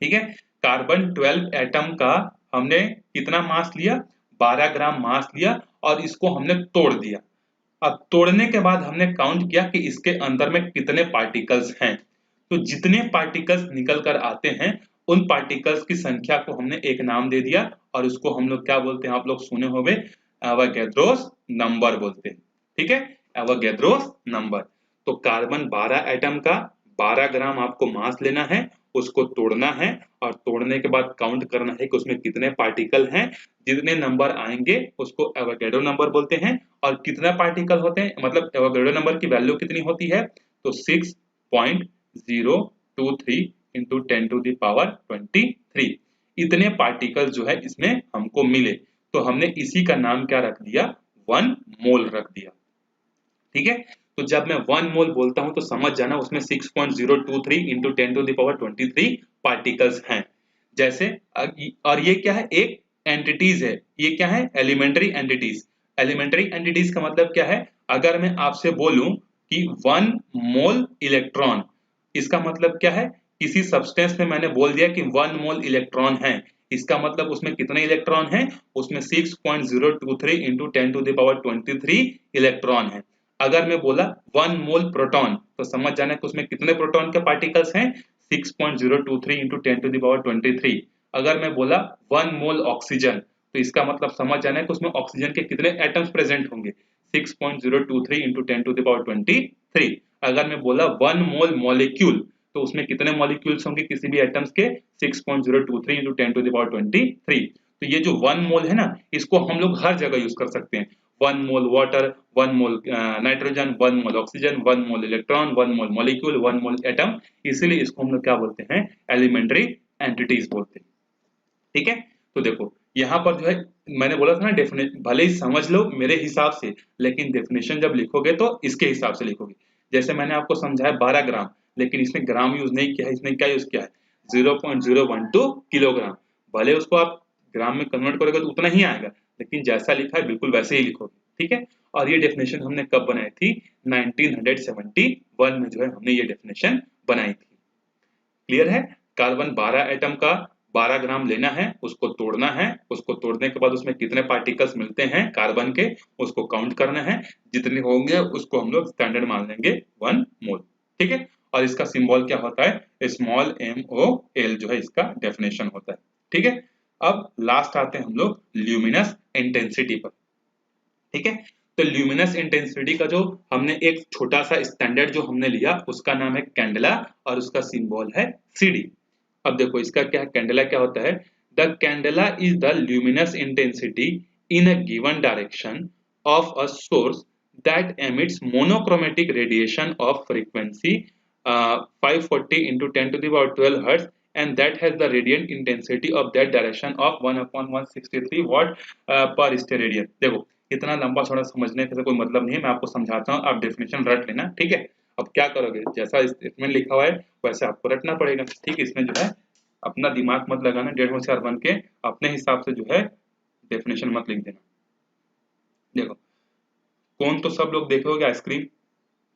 ठीक है, कार्बन 12 एटम का हमने कितना मास लिया, 12 ग्राम मास लिया और इसको हमने तोड़ दिया। अब तोड़ने के बाद हमने काउंट किया कि इसके अंदर में कितने पार्टिकल्स हैं, तो जितने पार्टिकल्स निकल कर आते हैं उन पार्टिकल्स की संख्या को हमने एक नाम दे दिया और उसको हम लोग क्या बोलते हैं, आप लोग सुने होंगे, एवोगैड्रोस नंबर बोलते हैं। ठीक है, एवोगैड्रोस नंबर। तो कार्बन 12 एटम का 12 ग्राम आपको मास लेना है, उसको तोड़ना है और तोड़ने के बाद काउंट करना है कि उसमें कितने पार्टिकल हैं, जितने नंबर आएंगे उसको एवोगैड्रो नंबर बोलते हैं। और कितना पार्टिकल होते हैं, मतलब एवोगैड्रो नंबर की वैल्यू कितनी होती है, तो 6.023 इंटू 10 टू द पावर 23 इतने पार्टिकल जो है इसमें हमको मिले, तो हमने इसी का नाम क्या रख दिया, 1 मोल रख दिया। ठीक है, तो जब मैं 1 मोल बोलता हूं तो समझ जाना उसमें 6.023 into 10 to the power 23 particles हैं। जैसे और ये क्या है, एक एंटिटीज है, ये क्या है, एलिमेंट्री एंटिटीज। एलिमेंट्री एंटिटीज का मतलब क्या है, अगर मैं आपसे बोलूं कि 1 मोल इलेक्ट्रॉन, इसका मतलब क्या है, किसी सब्सटेंस में मैंने बोल दिया कि 1 मोल इलेक्ट्रॉन है, इसका मतलब उसमें कितने इलेक्ट्रॉन हैं, उसमें 6.023 into 10 to the power 23 electron है। अगर मैं बोला 1 मोल प्रोटॉन तो समझ जाना कि उसमें कितने प्रोटॉन के पार्टिकल्स हैं, 6.023 इंटू 10 टू द पावर 23। अगर मैं बोला 1 मोल ऑक्सीजन तो इसका मतलब समझ जाना है कि उसमें ऑक्सीजन के कितने एटम्स प्रेजेंट होंगे, 6.023 इंटू 10 टू द पावर 23। अगर मैं बोला 1 मोल मॉलिक्यूल तो उसमें कितने मॉलिक्यूल्स होंगे किसी भी एटम्स के, 6.023 इंटू 10 टू द पावर 23। तो ये जो 1 मोल है ना, इसको हम लोग हर जगह यूज कर सकते हैं, 1 मोल वाटर, 1 मोल नाइट्रोजन, 1 मोल ऑक्सीजन, 1 मोल इलेक्ट्रॉन, 1 मोल मॉलिक्यूल, 1 मोल एटम, इसीलिए इसको हम लोग क्या बोलते हैं, एलिमेंट्री एंटिटीज बोलते हैं। ठीक है, तो देखो यहाँ पर जो है मैंने बोला था ना डेफिनेशन भले ही समझ लो मेरे हिसाब से, लेकिन डेफिनेशन जब लिखोगे तो इसके हिसाब से लिखोगे। जैसे मैंने आपको समझाया 12 ग्राम, लेकिन इसमें ग्राम यूज नहीं किया है, इसमें क्या यूज किया है, 0.012 किलोग्राम। भले उसको आप ग्राम में कन्वर्ट करोगे तो उतना ही आएगा, लेकिन जैसा लिखा है बिल्कुल वैसे ही लिखोगे। ठीक है, और ये डेफिनेशन हमने कब बनाई थी? 1971 में जो है हमने ये डेफिनेशन बनाई थी। क्लियर है? कार्बन 12 एटम का 12 ग्राम लेना है, उसको तोड़ना है, उसको तोड़ने के बाद उसमें कितने पार्टिकल्स मिलते हैं कार्बन के, उसको काउंट करना है, जितने होंगे उसको हम लोग स्टैंडर्ड मान लेंगे 1 मोल। ठीक है, और इसका सिंबल क्या होता है? स्मॉल MOL जो है इसका डेफिनेशन होता है। ठीक है, अब लास्ट आते हैं हम लोग ल्यूमिनस इंटेंसिटी पर। ठीक है, तो ल्यूमिनस इंटेंसिटी का जो हमने एक छोटा सा स्टैंडर्ड जो हमने लिया उसका नाम है कैंडेला और उसका सिंबल है CD। अब देखो इसका क्या है, कैंडेला क्या होता है? The candela is the luminous intensity in a given direction of a source that emits monochromatic radiation of frequency 540 into 10 to the power 12 hertz and that has the radiant intensity of that direction of 1/163 watt per steradian। देखो इतना लंबा छोड़ा समझने का कोई मतलब नहीं है, मैं आपको समझाता हूँ, आप डेफिनेशन रट लेना। ठीक है, अब क्या करोगे, जैसा स्टेटमेंट लिखा हुआ है वैसे आपको रटना पड़ेगा। ठीक है, इसमें जो है अपना दिमाग मत लगाना, 1.5 होशियार बन के अपने हिसाब से जो है डेफिनेशन मत लिख देना। देखो कौन तो सब लोग देखे होगे आइसक्रीम,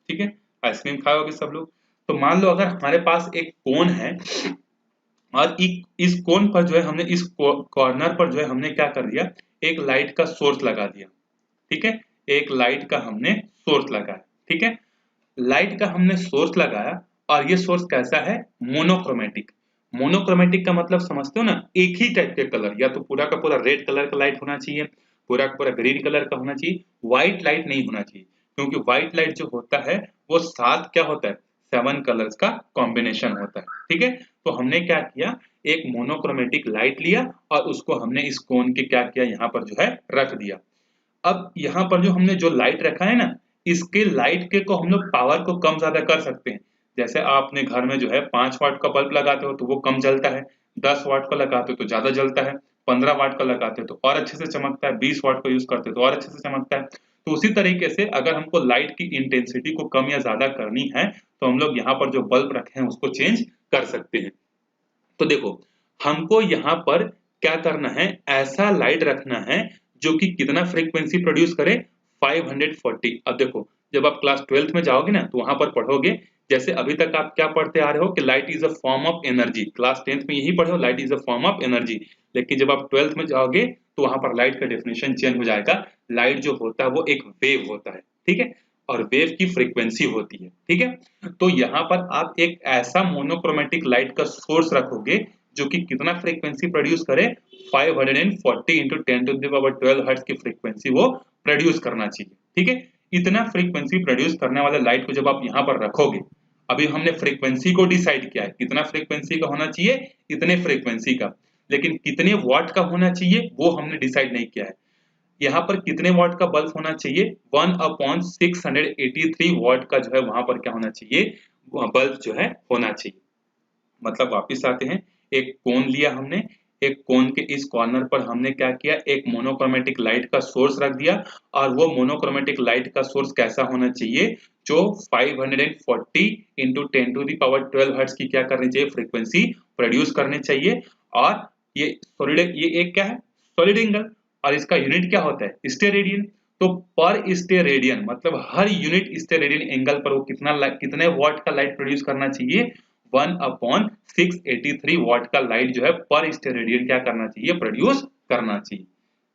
ठीक है, आइसक्रीम खाए होगे सब लोग। तो मान लो अगर हमारे पास एक कोन है और इस कोन पर जो है हमने इस कॉर्नर पर जो है हमने क्या कर दिया, एक लाइट का सोर्स लगा दिया। ठीक है, एक लाइट का हमने सोर्स लगाया। ठीक है, लाइट का हमने सोर्स लगाया और ये सोर्स कैसा है? मोनोक्रोमेटिक। मोनोक्रोमेटिक का मतलब समझते हो ना, एक ही टाइप के कलर, या तो पूरा का पूरा रेड कलर का लाइट होना चाहिए, पूरा का पूरा ग्रीन कलर का होना चाहिए, व्हाइट लाइट नहीं होना चाहिए, क्योंकि व्हाइट लाइट जो होता है वो 7 क्या होता है? 7 कलर्स का कॉम्बिनेशन होता है। ठीक है, तो हमने क्या किया, एक मोनोक्रोमेटिक लाइट लिया और उसको हमने इस कोन के क्या किया, यहाँ पर जो है रख दिया। अब यहाँ पर जो हमने जो लाइट रखा है ना, इसके लाइट के को हम लोग पावर को कम ज्यादा कर सकते हैं। जैसे आपने घर में जो है 5 वाट का बल्ब लगाते हो तो वो कम जलता है, 10 वाट का लगाते हो तो ज्यादा जलता है, 15 वाट का लगाते हो तो और अच्छे से चमकता है, 20 वाट का यूज करते हो तो और अच्छे से चमकता है। तो उसी तरीके से अगर हमको लाइट की इंटेंसिटी को कम या ज्यादा करनी है तो हम लोग यहाँ पर जो बल्ब रखे हैं उसको चेंज कर सकते हैं। तो देखो हमको यहाँ पर क्या करना है, ऐसा लाइट रखना है जो कि कितना फ्रीक्वेंसी प्रोड्यूस करे, 540। अब देखो जब आप क्लास 12th में जाओगे ना तो वहां पर पढ़ोगे, जैसे अभी तक आप क्या पढ़ते आ रहे हो कि light is a form of energy, class 10th में यही पढ़े हो, light is a form of energy. लेकिन जब आप 12th में जाओगे तो वहां पर लाइट का डेफिनेशन चेंज हो जाएगा। लाइट जो होता है वो एक वेव होता है, ठीक है, और वेव की फ्रीक्वेंसी होती है। ठीक है, तो यहाँ पर आप एक ऐसा मोनोक्रोमेटिक लाइट का सोर्स रखोगे जो कि कितना फ्रीक्वेंसी प्रोड्यूस करे, 540 into 10 to the power 12 hertz की फ्रीक्वेंसी वो प्रोड्यूस करना चाहिए। ठीक है, इतना फ्रीक्वेंसी प्रोड्यूस करने वाले लाइट को जब आप यहाँ पर रखोगे, अभी हमने फ्रीक्वेंसी को डिसाइड किया है, कितना फ्रीक्वेंसी का होना चाहिए, इतने फ्रीक्वेंसी का, लेकिन कितने वॉट का होना चाहिए वो हमने डिसाइड नहीं किया है। यहाँ पर कितने वॉट का बल्ब होना चाहिए, 1/683 वॉट का जो है वहां पर क्या होना चाहिए, बल्ब जो है होना चाहिए। मतलब वापिस आते हैं, एक कोन लिया हमने, एक कोन के इस कॉर्नर पर हमने क्या किया, एक मोनोक्रोमेटिक लाइट का सोर्स रख दिया, और वो मोनोक्रोमेटिक लाइट का सोर्स कैसा होना चाहिए, जो 540 into 10 to the power 12 hertz की क्या करनी चाहिए, फ्रीक्वेंसी प्रोड्यूस करनी चाहिए। और ये सॉलिड, ये एक क्या है, सॉलिड एंगल, और इसका यूनिट क्या होता है, स्टेरेडियन। तो पर स्टेरेडियन मतलब हर यूनिट स्टेरेडियन एंगल पर वो कितने वॉट का लाइट प्रोड्यूस करना चाहिए, 1/683 वॉट का लाइट जो है पर स्टेरेडियन क्या करना चाहिए, प्रोड्यूस करना चाहिए।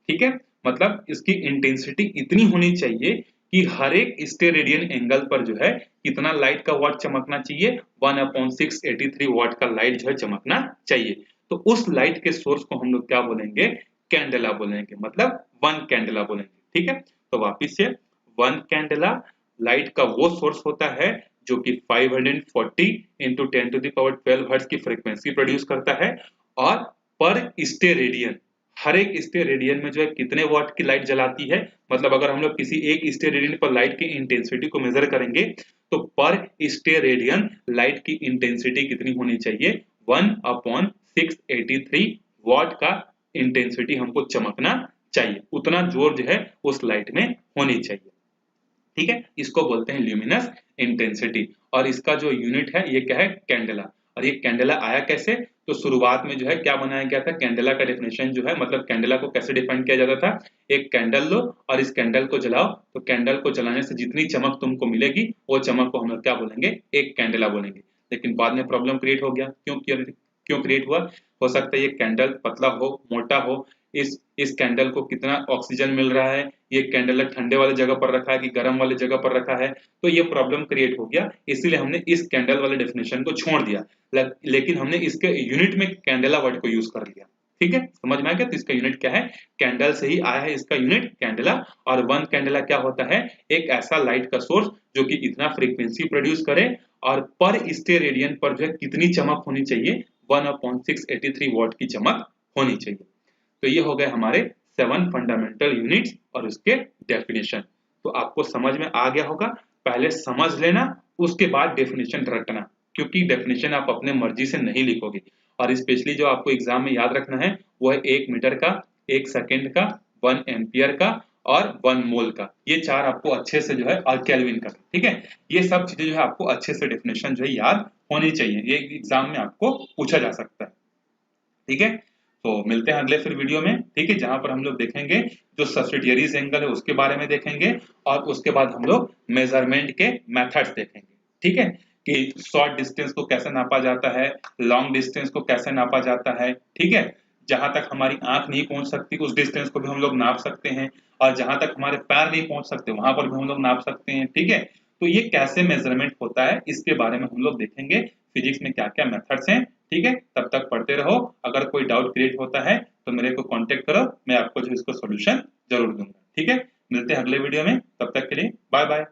ठीक है, मतलब इसकी इंटेंसिटी इतनी होनी चाहिए कि हर एक स्टेरेडियन एंगल पर जो है कितना लाइट का वॉट चमकना चाहिए, 1/683 वॉट का लाइट जो है चमकना चाहिए। तो उस लाइट के सोर्स को हम लोग क्या बोलेंगे, कैंडेला बोलेंगे, मतलब 1 कैंडेला बोलेंगे। ठीक है, तो वापिस से 1 कैंडेला लाइट का वो सोर्स होता है जो कि 540 into 10 to the power 12 hertz की फ्रीक्वेंसी प्रोड्यूस करता है, और पर स्टेरेडियन, हर एक स्टेरेडियन में जो है कितने वॉट की लाइट जलाती है। मतलब अगर हम लोग किसी एक स्टेरेडियन पर लाइट की इंटेंसिटी को मेजर करेंगे तो पर स्टेरेडियन लाइट की इंटेंसिटी कितनी होनी चाहिए, 1/683 वॉट का इंटेंसिटी हमको चमकना चाहिए, उतना जोर जो है उस लाइट में होनी चाहिए। ठीक है, इसको बोलते हैं ल्यूमिनस इंटेंसिटी, और इसका जो यूनिट है ये क्या है, कैंडेला। और ये कैंडेला आया कैसे, तो शुरुआत में जो है क्या बनाया गया था, कैंडेला का डेफिनेशन जो है, मतलब कैंडेला को कैसे डिफाइन किया जाता था, एक कैंडल लो और इस कैंडल को जलाओ, तो कैंडल को जलाने से जितनी चमक तुमको मिलेगी वो चमक को हम लोग क्या बोलेंगे, एक कैंडेला बोलेंगे। लेकिन बाद में प्रॉब्लम क्रिएट हो गया, क्यों क्रिएट हुआ, हो सकता है ये कैंडल पतला हो, मोटा हो, इस कैंडल को कितना ऑक्सीजन मिल रहा है, ये कैंडल ठंडे वाले जगह पर रखा है कि गर्म वाले जगह पर रखा है, तो ये प्रॉब्लम क्रिएट हो गया। इसीलिए हमने इस कैंडल वाले डेफिनेशन को छोड़ दिया, लेकिन हमने इसके यूनिट में कैंडेला वर्ड को यूज कर लिया। ठीक है, समझ में आ गया। तो इसका यूनिट क्या है, कैंडल से ही आया है इसका यूनिट कैंडेला। और वन कैंडेला क्या होता है, एक ऐसा लाइट का सोर्स जो कि इतना फ्रीक्वेंसी प्रोड्यूस करे और पर स्टे रेडियन पर जो है कितनी चमक होनी चाहिए, 1/683 वॉट की चमक होनी चाहिए। तो ये हो गए हमारे 7 फंडामेंटल यूनिट्स और उसके डेफिनेशन। तो आपको समझ में आ गया होगा, पहले समझ लेना उसके बाद डेफिनेशन रटना, क्योंकि डेफिनेशन आप अपने मर्जी से नहीं लिखोगे। और स्पेशली जो आपको एग्जाम में याद रखना है वो है 1 मीटर का, 1 सेकेंड का, 1 एम्पियर का और 1 मोल का, ये चार आपको अच्छे से जो है, और केल्विन का। ठीक है, ये सब चीजें जो है आपको अच्छे से डेफिनेशन जो है याद होनी चाहिए, ये एग्जाम में आपको पूछा जा सकता है। ठीक है, तो मिलते हैं अगले फिर वीडियो में। ठीक है, जहां पर हम लोग देखेंगे जो सब्सिडियरीज एंगल है उसके बारे में देखेंगे, और उसके बाद हम लोग मेजरमेंट के मेथड्स देखेंगे। ठीक है, कि शॉर्ट डिस्टेंस को कैसे नापा जाता है, लॉन्ग डिस्टेंस को कैसे नापा जाता है। ठीक है, जहां तक हमारी आंख नहीं पहुंच सकती उस डिस्टेंस को भी हम लोग नाप सकते हैं, और जहां तक हमारे पैर नहीं पहुंच सकते वहां पर भी हम लोग नाप सकते हैं। ठीक है, तो ये कैसे मेजरमेंट होता है इसके बारे में हम लोग देखेंगे, फिजिक्स में क्या क्या मेथड्स हैं। ठीक है, तब तक पढ़ते रहो। अगर कोई डाउट क्रिएट होता है तो मेरे को कांटेक्ट करो, मैं आपको जो इसको सॉल्यूशन जरूर दूंगा। ठीक है, मिलते हैं अगले वीडियो में, तब तक के लिए बाय बाय।